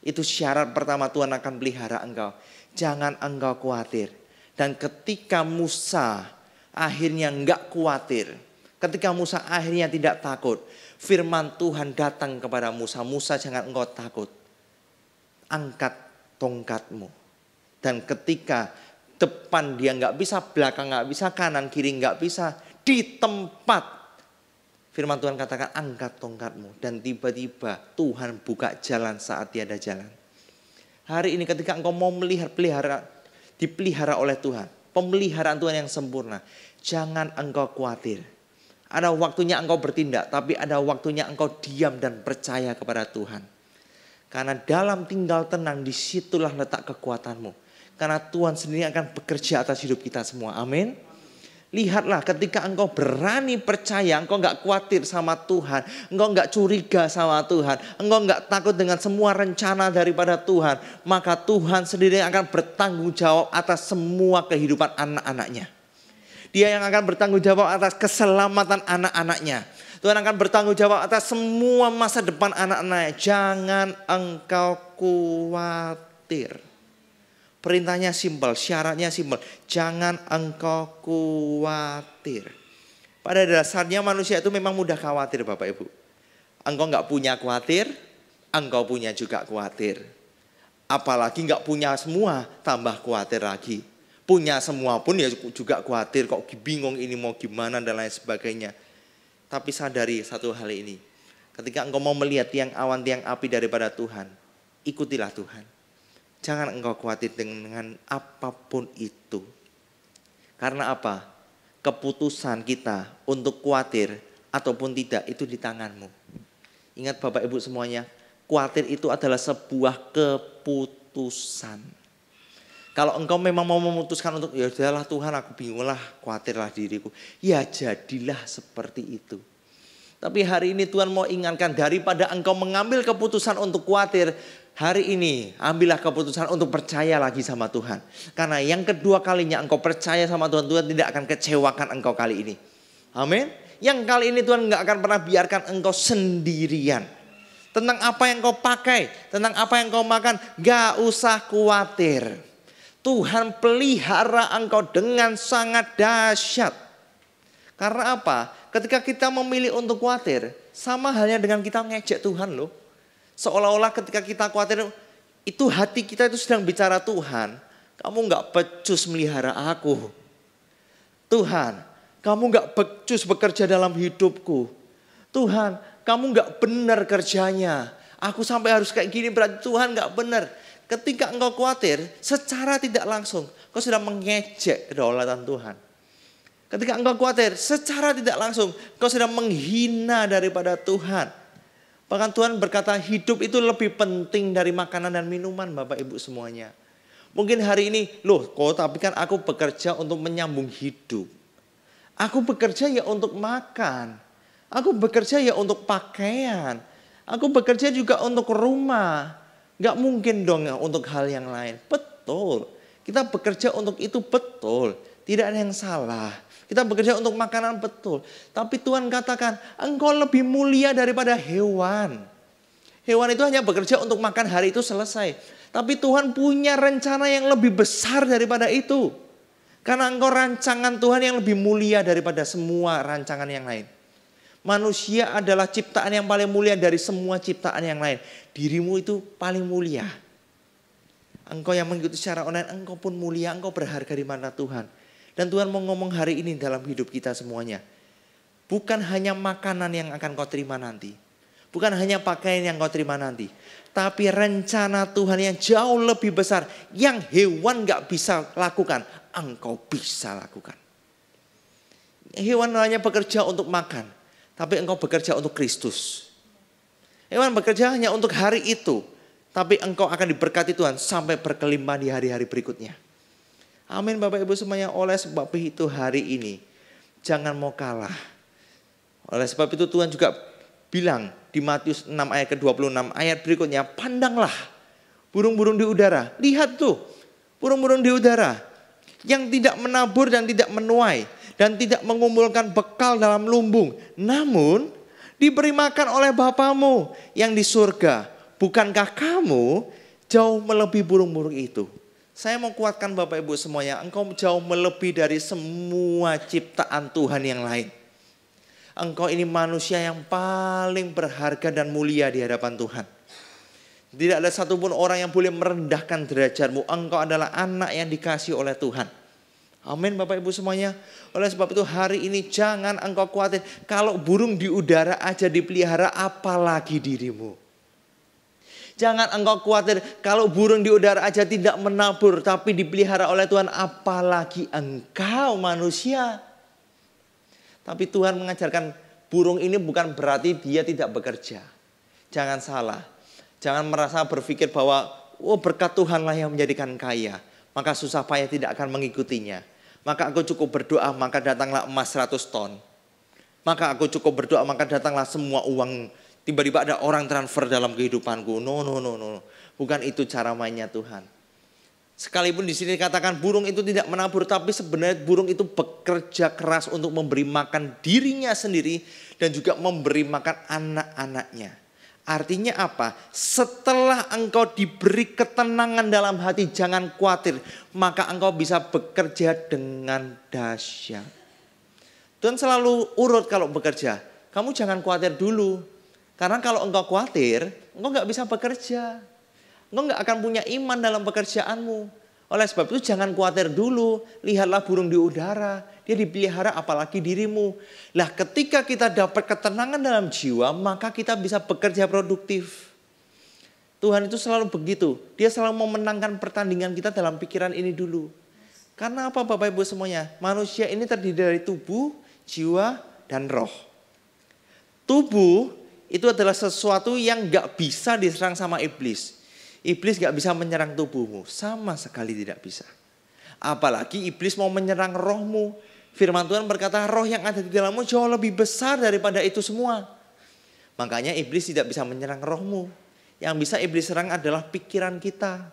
Itu syarat pertama Tuhan akan pelihara engkau. Jangan engkau khawatir. Dan ketika Musa akhirnya enggak khawatir. Ketika Musa akhirnya tidak takut. Firman Tuhan datang kepada Musa. Musa, jangan engkau takut. Angkat tongkatmu. Dan ketika depan dia enggak bisa, belakang enggak bisa, kanan kiri enggak bisa. Di tempat firman Tuhan katakan angkat tongkatmu. Dan tiba-tiba Tuhan buka jalan saat tiada jalan. Hari ini ketika engkau mau dipelihara oleh Tuhan. Pemeliharaan Tuhan yang sempurna. Jangan engkau khawatir. Ada waktunya engkau bertindak. Tapi ada waktunya engkau diam dan percaya kepada Tuhan. Karena dalam tinggal tenang disitulah letak kekuatanmu. Karena Tuhan sendiri akan bekerja atas hidup kita semua. Amin. Lihatlah ketika engkau berani percaya, engkau gak khawatir sama Tuhan, engkau gak curiga sama Tuhan, engkau gak takut dengan semua rencana daripada Tuhan, maka Tuhan sendiri akan bertanggung jawab atas semua kehidupan anak-anaknya. Dia yang akan bertanggung jawab atas keselamatan anak-anaknya. Tuhan akan bertanggung jawab atas semua masa depan anak-anaknya. Jangan engkau khawatir. Perintahnya simpel, syaratnya simpel. Jangan engkau khawatir. Pada dasarnya manusia itu memang mudah khawatir Bapak Ibu. Engkau gak punya khawatir, engkau punya juga khawatir. Apalagi gak punya semua, tambah khawatir lagi. Punya semua pun ya juga khawatir, kok bingung ini mau gimana dan lain sebagainya. Tapi sadari satu hal ini. Ketika engkau mau melihat tiang awan, tiang api daripada Tuhan, ikutilah Tuhan. Jangan engkau khawatir dengan apapun itu. Karena apa? Keputusan kita untuk khawatir ataupun tidak itu di tanganmu. Ingat Bapak Ibu semuanya, khawatir itu adalah sebuah keputusan. Kalau engkau memang mau memutuskan untuk ya udahlah Tuhan aku bingung lah, khawatirlah diriku. Ya jadilah seperti itu. Tapi hari ini Tuhan mau ingatkan daripada engkau mengambil keputusan untuk khawatir, hari ini ambillah keputusan untuk percaya lagi sama Tuhan. Karena yang kedua kalinya engkau percaya sama Tuhan, Tuhan tidak akan kecewakan engkau kali ini. Amin. Yang kali ini Tuhan gak akan pernah biarkan engkau sendirian. Tentang apa yang kau pakai, tentang apa yang kau makan, gak usah khawatir. Tuhan pelihara engkau dengan sangat dahsyat. Karena apa? Ketika kita memilih untuk khawatir, sama halnya dengan kita ngejek Tuhan loh. Seolah-olah ketika kita khawatir, itu hati kita itu sedang bicara Tuhan. Kamu gak becus melihara aku. Tuhan, kamu gak becus bekerja dalam hidupku. Tuhan, kamu gak benar kerjanya. Aku sampai harus kayak gini berarti Tuhan gak benar. Ketika engkau khawatir, secara tidak langsung kau sudah mengejek kedaulatan Tuhan. Ketika engkau khawatir, secara tidak langsung kau sudah menghina daripada Tuhan. Bahkan Tuhan berkata hidup itu lebih penting dari makanan dan minuman Bapak Ibu semuanya. Mungkin hari ini, tapi kan aku bekerja untuk menyambung hidup. Aku bekerja ya untuk makan. Aku bekerja ya untuk pakaian. Aku bekerja juga untuk rumah. Gak mungkin dong untuk hal yang lain. Betul. Kita bekerja untuk itu betul. Tidak ada yang salah. Kita bekerja untuk makanan betul. Tapi Tuhan katakan engkau lebih mulia daripada hewan. Hewan itu hanya bekerja untuk makan hari itu selesai. Tapi Tuhan punya rencana yang lebih besar daripada itu. Karena engkau rancangan Tuhan yang lebih mulia daripada semua rancangan yang lain. Manusia adalah ciptaan yang paling mulia dari semua ciptaan yang lain. Dirimu itu paling mulia. Engkau yang mengikuti secara online, engkau pun mulia, engkau berharga di mata Tuhan. Dan Tuhan mau ngomong hari ini dalam hidup kita semuanya. Bukan hanya makanan yang akan kau terima nanti. Bukan hanya pakaian yang kau terima nanti. Tapi rencana Tuhan yang jauh lebih besar. Yang hewan gak bisa lakukan, engkau bisa lakukan. Hewan hanya bekerja untuk makan. Tapi engkau bekerja untuk Kristus. Hewan bekerja hanya untuk hari itu. Tapi engkau akan diberkati Tuhan sampai berkelimpahan di hari-hari berikutnya. Amin Bapak Ibu semuanya. Oleh sebab itu hari ini jangan mau kalah. Oleh sebab itu Tuhan juga bilang di Matius 6 ayat ke-26 ayat berikutnya. Pandanglah burung-burung di udara. Lihat tuh burung-burung di udara. Yang tidak menabur dan tidak menuai. Dan tidak mengumpulkan bekal dalam lumbung. Namun diberi makan oleh Bapamu yang di surga. Bukankah kamu jauh melebihi burung-burung itu? Saya mau kuatkan Bapak Ibu semuanya. Engkau jauh melebihi dari semua ciptaan Tuhan yang lain. Engkau ini manusia yang paling berharga dan mulia di hadapan Tuhan. Tidak ada satupun orang yang boleh merendahkan derajatmu. Engkau adalah anak yang dikasihi oleh Tuhan. Amin Bapak Ibu semuanya. Oleh sebab itu hari ini jangan engkau khawatir. Kalau burung di udara aja dipelihara, apalagi dirimu. Jangan engkau khawatir kalau burung di udara aja tidak menabur tapi dipelihara oleh Tuhan, apalagi engkau manusia. Tapi Tuhan mengajarkan burung ini bukan berarti dia tidak bekerja. Jangan salah. Jangan merasa berpikir bahwa berkat Tuhanlah yang menjadikan kaya. maka susah payah tidak akan mengikutinya. Maka aku cukup berdoa, maka datanglah emas 100 ton. Maka aku cukup berdoa, maka datanglah semua uang. Tiba-tiba ada orang transfer dalam kehidupanku. No. Bukan itu cara mainnya Tuhan. Sekalipun di sini dikatakan burung itu tidak menabur, tapi sebenarnya burung itu bekerja keras untuk memberi makan dirinya sendiri dan juga memberi makan anak-anaknya. Artinya apa? Setelah engkau diberi ketenangan dalam hati, jangan khawatir, maka engkau bisa bekerja dengan dahsyat. Tuhan selalu urut kalau bekerja. Kamu jangan khawatir dulu. Karena kalau engkau khawatir, engkau gak bisa bekerja. Engkau gak akan punya iman dalam pekerjaanmu. Oleh sebab itu jangan khawatir dulu. Lihatlah burung di udara. Dia dipelihara apalagi dirimu. Lah ketika kita dapat ketenangan dalam jiwa, maka kita bisa bekerja produktif. Tuhan itu selalu begitu. Dia selalu memenangkan pertandingan kita dalam pikiran ini dulu. Karena apa Bapak Ibu semuanya? Manusia ini terdiri dari tubuh, jiwa, dan roh. Tubuh itu adalah sesuatu yang gak bisa diserang sama iblis. Iblis gak bisa menyerang tubuhmu. Sama sekali tidak bisa. Apalagi iblis mau menyerang rohmu. Firman Tuhan berkata roh yang ada di dalammu jauh lebih besar daripada itu semua. Makanya iblis tidak bisa menyerang rohmu. Yang bisa iblis serang adalah pikiran kita.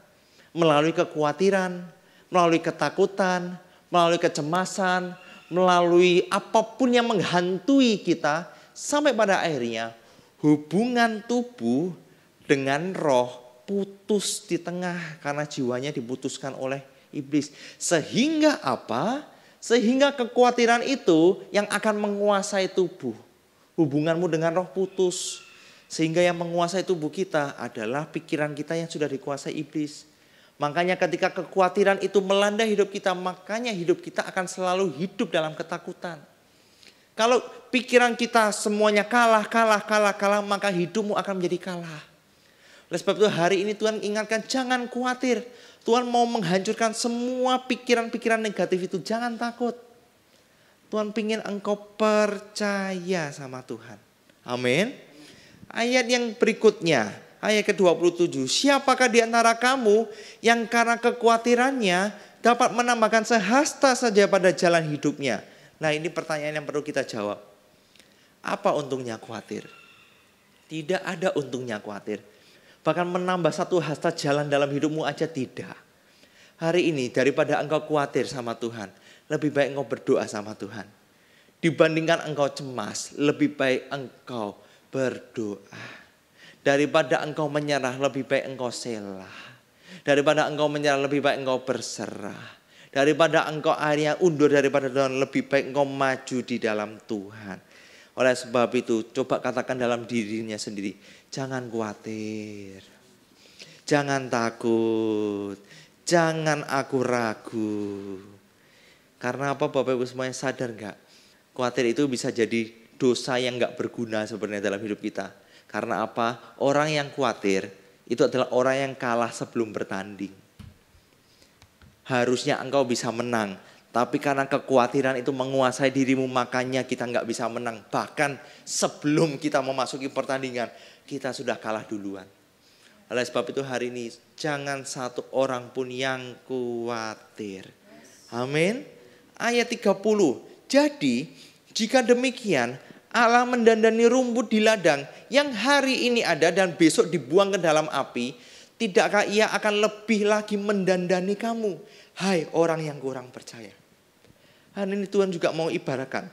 Melalui kekhawatiran, melalui ketakutan, melalui kecemasan, melalui apapun yang menghantui kita. Sampai pada akhirnya hubungan tubuh dengan roh putus di tengah karena jiwanya diputuskan oleh iblis. Sehingga apa? Sehingga kekhawatiran itu yang akan menguasai tubuh. Hubunganmu dengan roh putus. Sehingga yang menguasai tubuh kita adalah pikiran kita yang sudah dikuasai iblis. Makanya ketika kekhawatiran itu melanda hidup kita, makanya hidup kita akan selalu hidup dalam ketakutan. Kalau pikiran kita semuanya kalah, maka hidupmu akan menjadi kalah. Oleh sebab itu hari ini Tuhan ingatkan jangan khawatir. Tuhan mau menghancurkan semua pikiran-pikiran negatif itu. Jangan takut. Tuhan ingin engkau percaya sama Tuhan. Amin. Ayat yang berikutnya. Ayat ke-27. Siapakah di antara kamu yang karena kekhawatirannya dapat menambahkan sehasta saja pada jalan hidupnya. Nah ini pertanyaan yang perlu kita jawab. Apa untungnya khawatir? Tidak ada untungnya khawatir. Bahkan menambah satu hasta jalan dalam hidupmu aja tidak. Hari ini daripada engkau khawatir sama Tuhan, lebih baik engkau berdoa sama Tuhan. Dibandingkan engkau cemas, lebih baik engkau berdoa. Daripada engkau menyerah, lebih baik engkau selah. Daripada engkau menyerah, lebih baik engkau berserah. Daripada engkau akhirnya undur daripada Tuhan, lebih baik engkau maju di dalam Tuhan. Oleh sebab itu, coba katakan dalam dirinya sendiri, jangan khawatir, jangan takut, jangan aku ragu. Karena apa Bapak Ibu semuanya sadar gak? Khawatir itu bisa jadi dosa yang gak berguna sebenarnya dalam hidup kita. Karena apa? Orang yang khawatir itu adalah orang yang kalah sebelum bertanding. Harusnya engkau bisa menang. Tapi karena kekhawatiran itu menguasai dirimu, makanya kita nggak bisa menang. Bahkan sebelum kita memasuki pertandingan, kita sudah kalah duluan. Oleh sebab itu hari ini jangan satu orang pun yang khawatir. Amin. Ayat 30. Jadi jika demikian Allah mendandani rumput di ladang yang hari ini ada dan besok dibuang ke dalam api. Tidakkah ia akan lebih lagi mendandani kamu? Hai orang yang kurang percaya. Hari ini Tuhan juga mau ibaratkan.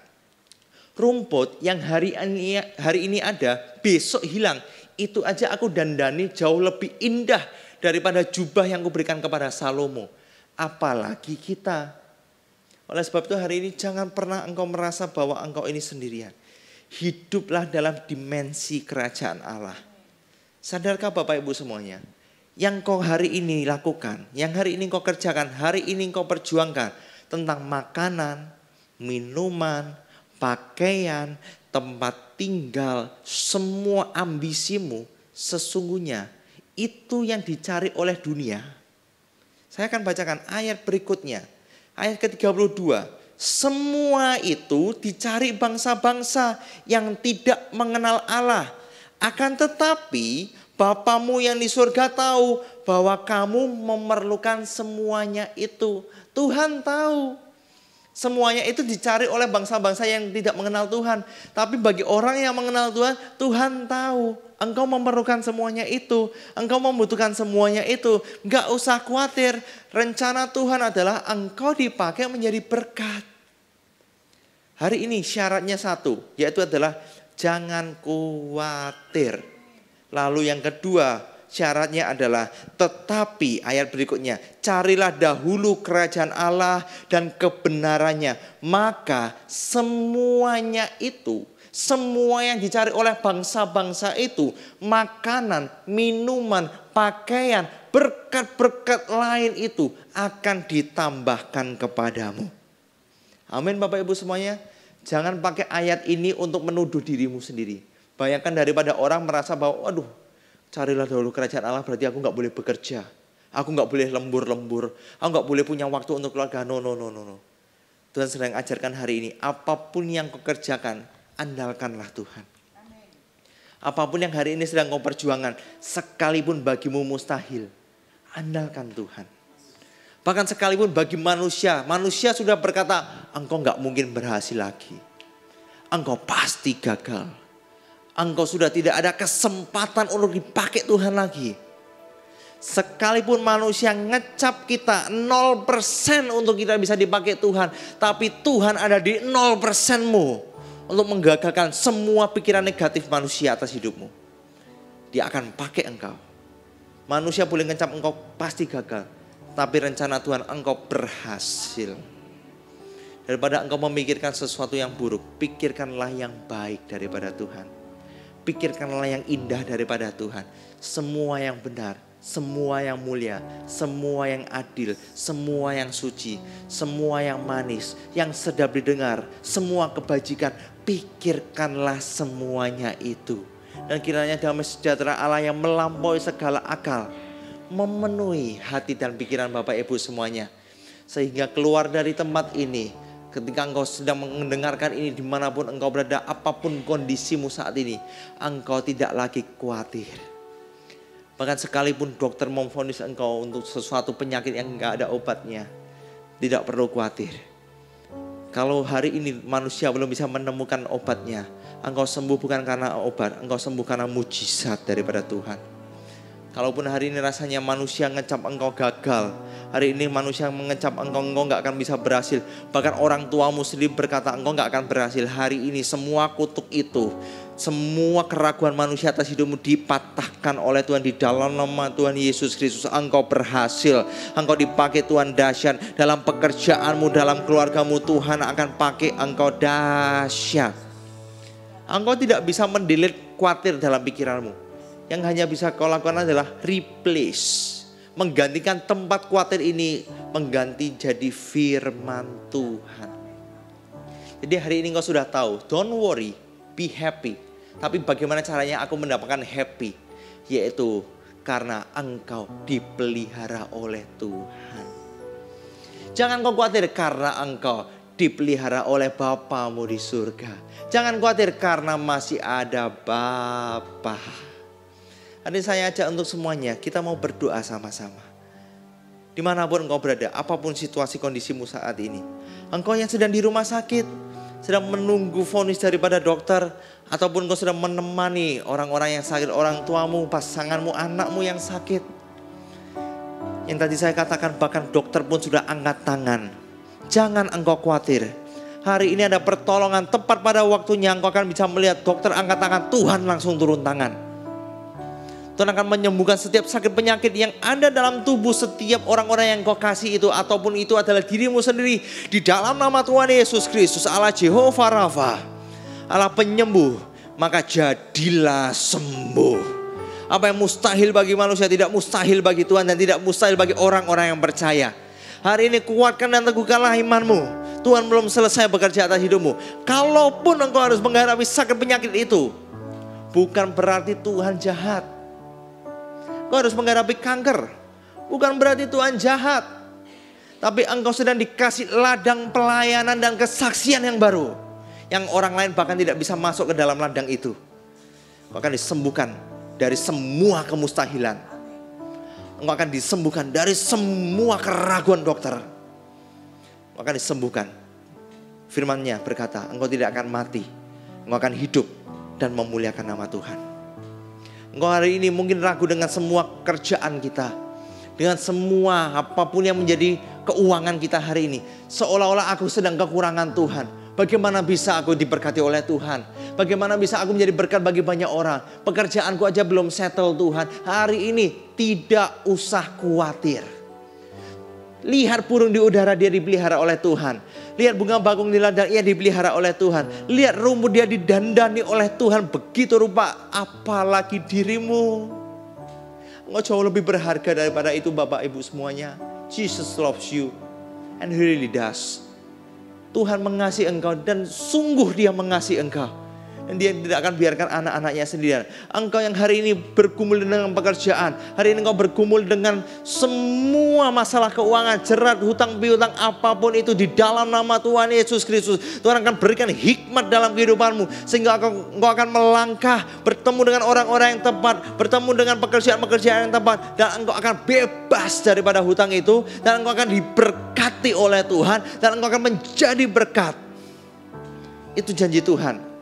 Rumput yang hari ini ada, besok hilang. Itu aja aku dandani jauh lebih indah daripada jubah yang kuberikan kepada Salomo. Apalagi kita. Oleh sebab itu hari ini jangan pernah engkau merasa bahwa engkau ini sendirian. Hiduplah dalam dimensi kerajaan Allah. Sadarkah Bapak Ibu semuanya? Yang kau hari ini lakukan, yang hari ini kau kerjakan, hari ini kau perjuangkan tentang makanan, minuman, pakaian, tempat tinggal, semua ambisimu sesungguhnya itu yang dicari oleh dunia. Saya akan bacakan ayat berikutnya, ayat ke-32. Semua itu dicari bangsa-bangsa yang tidak mengenal Allah. Akan tetapi Bapamu yang di surga tahu bahwa kamu memerlukan semuanya itu. Tuhan tahu. Semuanya itu dicari oleh bangsa-bangsa yang tidak mengenal Tuhan. Tapi bagi orang yang mengenal Tuhan, Tuhan tahu. Engkau memerlukan semuanya itu. Engkau membutuhkan semuanya itu. Gak usah khawatir. Rencana Tuhan adalah engkau dipakai menjadi berkat. Hari ini syaratnya satu. Yaitu adalah jangan khawatir. Lalu yang kedua, syaratnya adalah tetapi ayat berikutnya, carilah dahulu kerajaan Allah dan kebenarannya, maka semuanya itu, semua yang dicari oleh bangsa-bangsa itu, makanan, minuman, pakaian, berkat-berkat lain itu akan ditambahkan kepadamu. Amin Bapak Ibu semuanya. Jangan pakai ayat ini untuk menuduh dirimu sendiri. Bayangkan daripada orang merasa bahwa waduh, carilah dahulu kerajaan Allah berarti aku gak boleh bekerja. Aku gak boleh lembur-lembur. Aku gak boleh punya waktu untuk keluarga. No. Tuhan sedang ajarkan hari ini. Apapun yang kau kerjakan, andalkanlah Tuhan. Apapun yang hari ini sedang kau perjuangkan, sekalipun bagimu mustahil, andalkan Tuhan. Bahkan sekalipun bagi manusia sudah berkata, engkau gak mungkin berhasil lagi. Engkau pasti gagal. Engkau sudah tidak ada kesempatan untuk dipakai Tuhan lagi. Sekalipun manusia ngecap kita 0% untuk kita bisa dipakai Tuhan. Tapi Tuhan ada di 0%mu. Untuk menggagalkan semua pikiran negatif manusia atas hidupmu. Dia akan pakai engkau. Manusia boleh ngecap engkau pasti gagal. Tapi rencana Tuhan engkau berhasil. Daripada engkau memikirkan sesuatu yang buruk, pikirkanlah yang baik daripada Tuhan. Pikirkanlah yang indah daripada Tuhan. Semua yang benar, semua yang mulia, semua yang adil, semua yang suci, semua yang manis, yang sedap didengar, semua kebajikan. Pikirkanlah semuanya itu. Dan kiranya damai sejahtera Allah yang melampaui segala akal memenuhi hati dan pikiran Bapak Ibu semuanya. Sehingga keluar dari tempat ini, ketika engkau sedang mendengarkan ini dimanapun engkau berada, apapun kondisimu saat ini, engkau tidak lagi khawatir. Bahkan sekalipun dokter memvonis engkau untuk sesuatu penyakit yang enggak ada obatnya, tidak perlu khawatir. Kalau hari ini manusia belum bisa menemukan obatnya, engkau sembuh bukan karena obat, engkau sembuh karena mujizat daripada Tuhan. Kalaupun hari ini rasanya manusia ngecap engkau gagal, hari ini manusia mengecap engkau gak akan bisa berhasil. Bahkan orang tuamu sendiri berkata engkau gak akan berhasil. Hari ini semua kutuk itu, semua keraguan manusia atas hidupmu dipatahkan oleh Tuhan di dalam nama Tuhan Yesus Kristus. Engkau berhasil, engkau dipakai Tuhan dahsyat. Dalam pekerjaanmu, dalam keluargamu, Tuhan akan pakai engkau dahsyat. Engkau tidak bisa mendelete khawatir dalam pikiranmu. Yang hanya bisa kau lakukan adalah replace. Menggantikan tempat khawatir ini, mengganti jadi firman Tuhan. Jadi hari ini kau sudah tahu, don't worry, be happy. Tapi bagaimana caranya aku mendapatkan happy? Yaitu karena engkau dipelihara oleh Tuhan. Jangan kau khawatir karena engkau dipelihara oleh Bapamu di surga. Jangan khawatir karena masih ada Bapa. Hari ini saya ajak untuk semuanya, kita mau berdoa sama-sama. Dimanapun engkau berada, apapun situasi kondisimu saat ini. Engkau yang sedang di rumah sakit, sedang menunggu vonis daripada dokter, ataupun engkau sedang menemani orang-orang yang sakit, orang tuamu, pasanganmu, anakmu yang sakit. Yang tadi saya katakan bahkan dokter pun sudah angkat tangan. Jangan engkau khawatir. Hari ini ada pertolongan tepat pada waktunya engkau akan bisa melihat dokter angkat tangan, Tuhan langsung turun tangan. Tuhan akan menyembuhkan setiap sakit penyakit yang ada dalam tubuh setiap orang-orang yang kau kasih itu. Ataupun itu adalah dirimu sendiri. Di dalam nama Tuhan Yesus Kristus, Allah Jehovah Rafa, Allah penyembuh, maka jadilah sembuh. Apa yang mustahil bagi manusia tidak mustahil bagi Tuhan. Dan tidak mustahil bagi orang-orang yang percaya. Hari ini kuatkan dan teguhkanlah imanmu. Tuhan belum selesai bekerja atas hidupmu. Kalaupun engkau harus menghadapi sakit penyakit itu, bukan berarti Tuhan jahat. Kau harus menghadapi kanker, bukan berarti Tuhan jahat. Tapi engkau sedang dikasih ladang pelayanan dan kesaksian yang baru. Yang orang lain bahkan tidak bisa masuk ke dalam ladang itu. Bahkan disembuhkan dari semua kemustahilan. Engkau akan disembuhkan dari semua keraguan dokter. Engkau akan disembuhkan. Firman-Nya berkata, engkau tidak akan mati. Engkau akan hidup dan memuliakan nama Tuhan. Engkau hari ini mungkin ragu dengan semua kerjaan kita. Dengan semua apapun yang menjadi keuangan kita hari ini. Seolah-olah aku sedang kekurangan Tuhan. Bagaimana bisa aku diberkati oleh Tuhan? Bagaimana bisa aku menjadi berkat bagi banyak orang? Pekerjaanku aja belum settle Tuhan. Hari ini tidak usah khawatir. Lihat burung di udara, dia dipelihara oleh Tuhan. Lihat bunga bakung di ladang, ia dipelihara oleh Tuhan. Lihat rumput, dia didandani oleh Tuhan. Begitu rupa, apalagi dirimu. Engkau jauh lebih berharga daripada itu Bapak Ibu semuanya. Jesus loves you. And he really does. Tuhan mengasihi engkau dan sungguh dia mengasihi engkau. Dan dia tidak akan biarkan anak-anaknya sendirian. Engkau yang hari ini bergumul dengan pekerjaan. Hari ini engkau bergumul dengan semua masalah keuangan, jerat, hutang piutang, apapun itu di dalam nama Tuhan Yesus Kristus. Tuhan akan berikan hikmat dalam kehidupanmu. Sehingga engkau akan melangkah, bertemu dengan orang-orang yang tepat, bertemu dengan pekerjaan-pekerjaan yang tepat. Dan engkau akan bebas daripada hutang itu. Dan engkau akan diberkati oleh Tuhan. Dan engkau akan menjadi berkat. Itu janji Tuhan.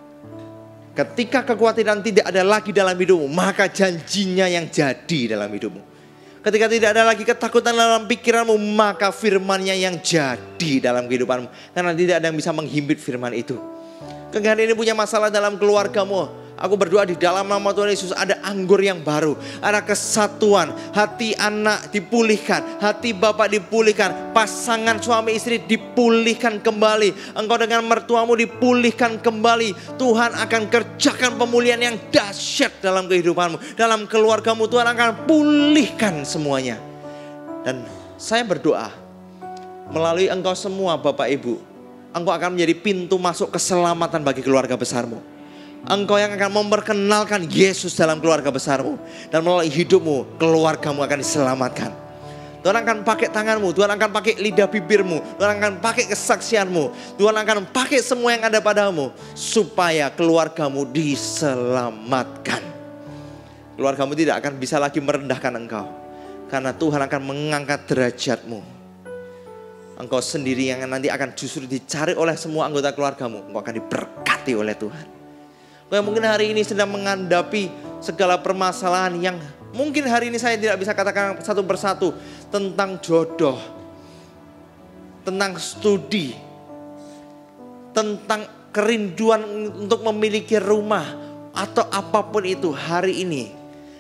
Ketika kekhawatiran tidak ada lagi dalam hidupmu, maka janjinya yang jadi dalam hidupmu. Ketika tidak ada lagi ketakutan dalam pikiranmu, maka firman-Nya yang jadi dalam kehidupanmu. Karena tidak ada yang bisa menghimpit firman itu. Ketika hari ini punya masalah dalam keluargamu, aku berdoa di dalam nama Tuhan Yesus ada anggur yang baru. Ada kesatuan, hati anak dipulihkan, hati bapak dipulihkan, pasangan suami istri dipulihkan kembali. Engkau dengan mertuamu dipulihkan kembali. Tuhan akan kerjakan pemulihan yang dahsyat dalam kehidupanmu. Dalam keluargamu Tuhan akan pulihkan semuanya. Dan saya berdoa melalui engkau semua Bapak Ibu, engkau akan menjadi pintu masuk keselamatan bagi keluarga besarmu. Engkau yang akan memperkenalkan Yesus dalam keluarga besarmu. Dan melalui hidupmu, keluargamu akan diselamatkan. Tuhan akan pakai tanganmu, Tuhan akan pakai lidah bibirmu, Tuhan akan pakai kesaksianmu, Tuhan akan pakai semua yang ada padamu. Supaya keluargamu diselamatkan. Keluargamu tidak akan bisa lagi merendahkan engkau. Karena Tuhan akan mengangkat derajatmu. Engkau sendiri yang nanti akan justru dicari oleh semua anggota keluargamu. Engkau akan diberkati oleh Tuhan. Kau yang mungkin hari ini sedang menghadapi segala permasalahan yang mungkin hari ini saya tidak bisa katakan satu persatu. Tentang jodoh, tentang studi, tentang kerinduan untuk memiliki rumah atau apapun itu hari ini.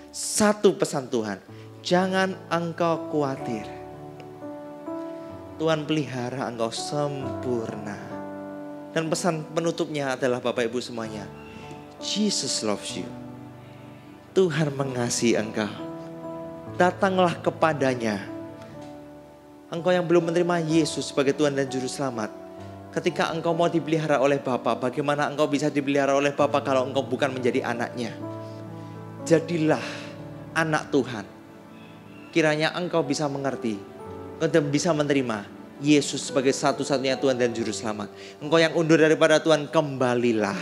Satu pesan Tuhan, jangan engkau khawatir. Tuhan pelihara engkau sempurna. Dan pesan penutupnya adalah Bapak Ibu semuanya, Jesus loves you. Tuhan mengasihi engkau. Datanglah kepadanya. Engkau yang belum menerima Yesus sebagai Tuhan dan Juru Selamat. Ketika engkau mau dipelihara oleh Bapa, bagaimana engkau bisa dipelihara oleh Bapa kalau engkau bukan menjadi anaknya? Jadilah anak Tuhan. Kiranya engkau bisa mengerti, engkau bisa menerima Yesus sebagai satu-satunya Tuhan dan Juru Selamat. Engkau yang undur daripada Tuhan, kembalilah.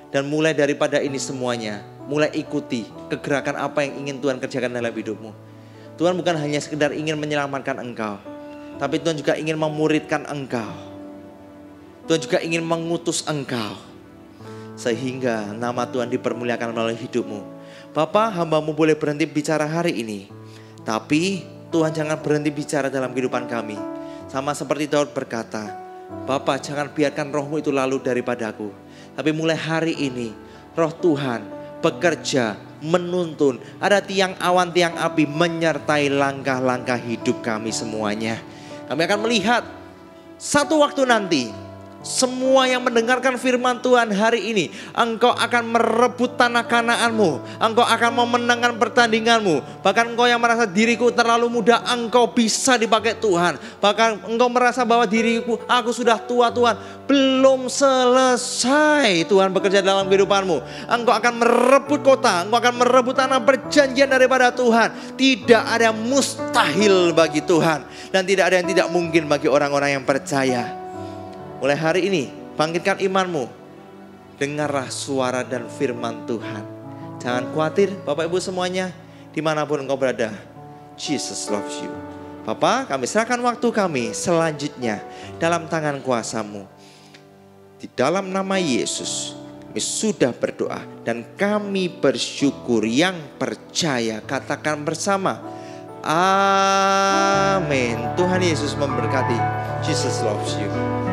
Dan mulai daripada ini semuanya, mulai ikuti kegerakan apa yang ingin Tuhan kerjakan dalam hidupmu. Tuhan bukan hanya sekedar ingin menyelamatkan engkau, tapi Tuhan juga ingin memuridkan engkau. Tuhan juga ingin mengutus engkau. Sehingga nama Tuhan dipermuliakan melalui hidupmu. Bapa, hamba-Mu boleh berhenti bicara hari ini. Tapi Tuhan jangan berhenti bicara dalam kehidupan kami. Sama seperti Daud berkata, Bapa, jangan biarkan roh-Mu itu lalu daripadaku. Tapi mulai hari ini roh Tuhan bekerja, menuntun. Ada tiang awan, tiang api menyertai langkah-langkah hidup kami semuanya. Kami akan melihat satu waktu nanti, semua yang mendengarkan firman Tuhan hari ini, engkau akan merebut tanah Kanaanmu, engkau akan memenangkan pertandinganmu. Bahkan engkau yang merasa diriku terlalu muda, engkau bisa dipakai Tuhan. Bahkan engkau merasa bahwa diriku, aku sudah tua Tuhan, belum selesai Tuhan bekerja dalam kehidupanmu. Engkau akan merebut kota, engkau akan merebut tanah perjanjian daripada Tuhan. Tidak ada yang mustahil bagi Tuhan, dan tidak ada yang tidak mungkin bagi orang-orang yang percaya. Mulai hari ini, bangkitkan imanmu. Dengarlah suara dan firman Tuhan. Jangan khawatir Bapak Ibu semuanya, dimanapun engkau berada, Jesus loves you. Bapak, kami serahkan waktu kami selanjutnya dalam tangan kuasa-Mu. Di dalam nama Yesus, kami sudah berdoa dan kami bersyukur. Yang percaya katakan bersama, amin. Tuhan Yesus memberkati. Jesus loves you.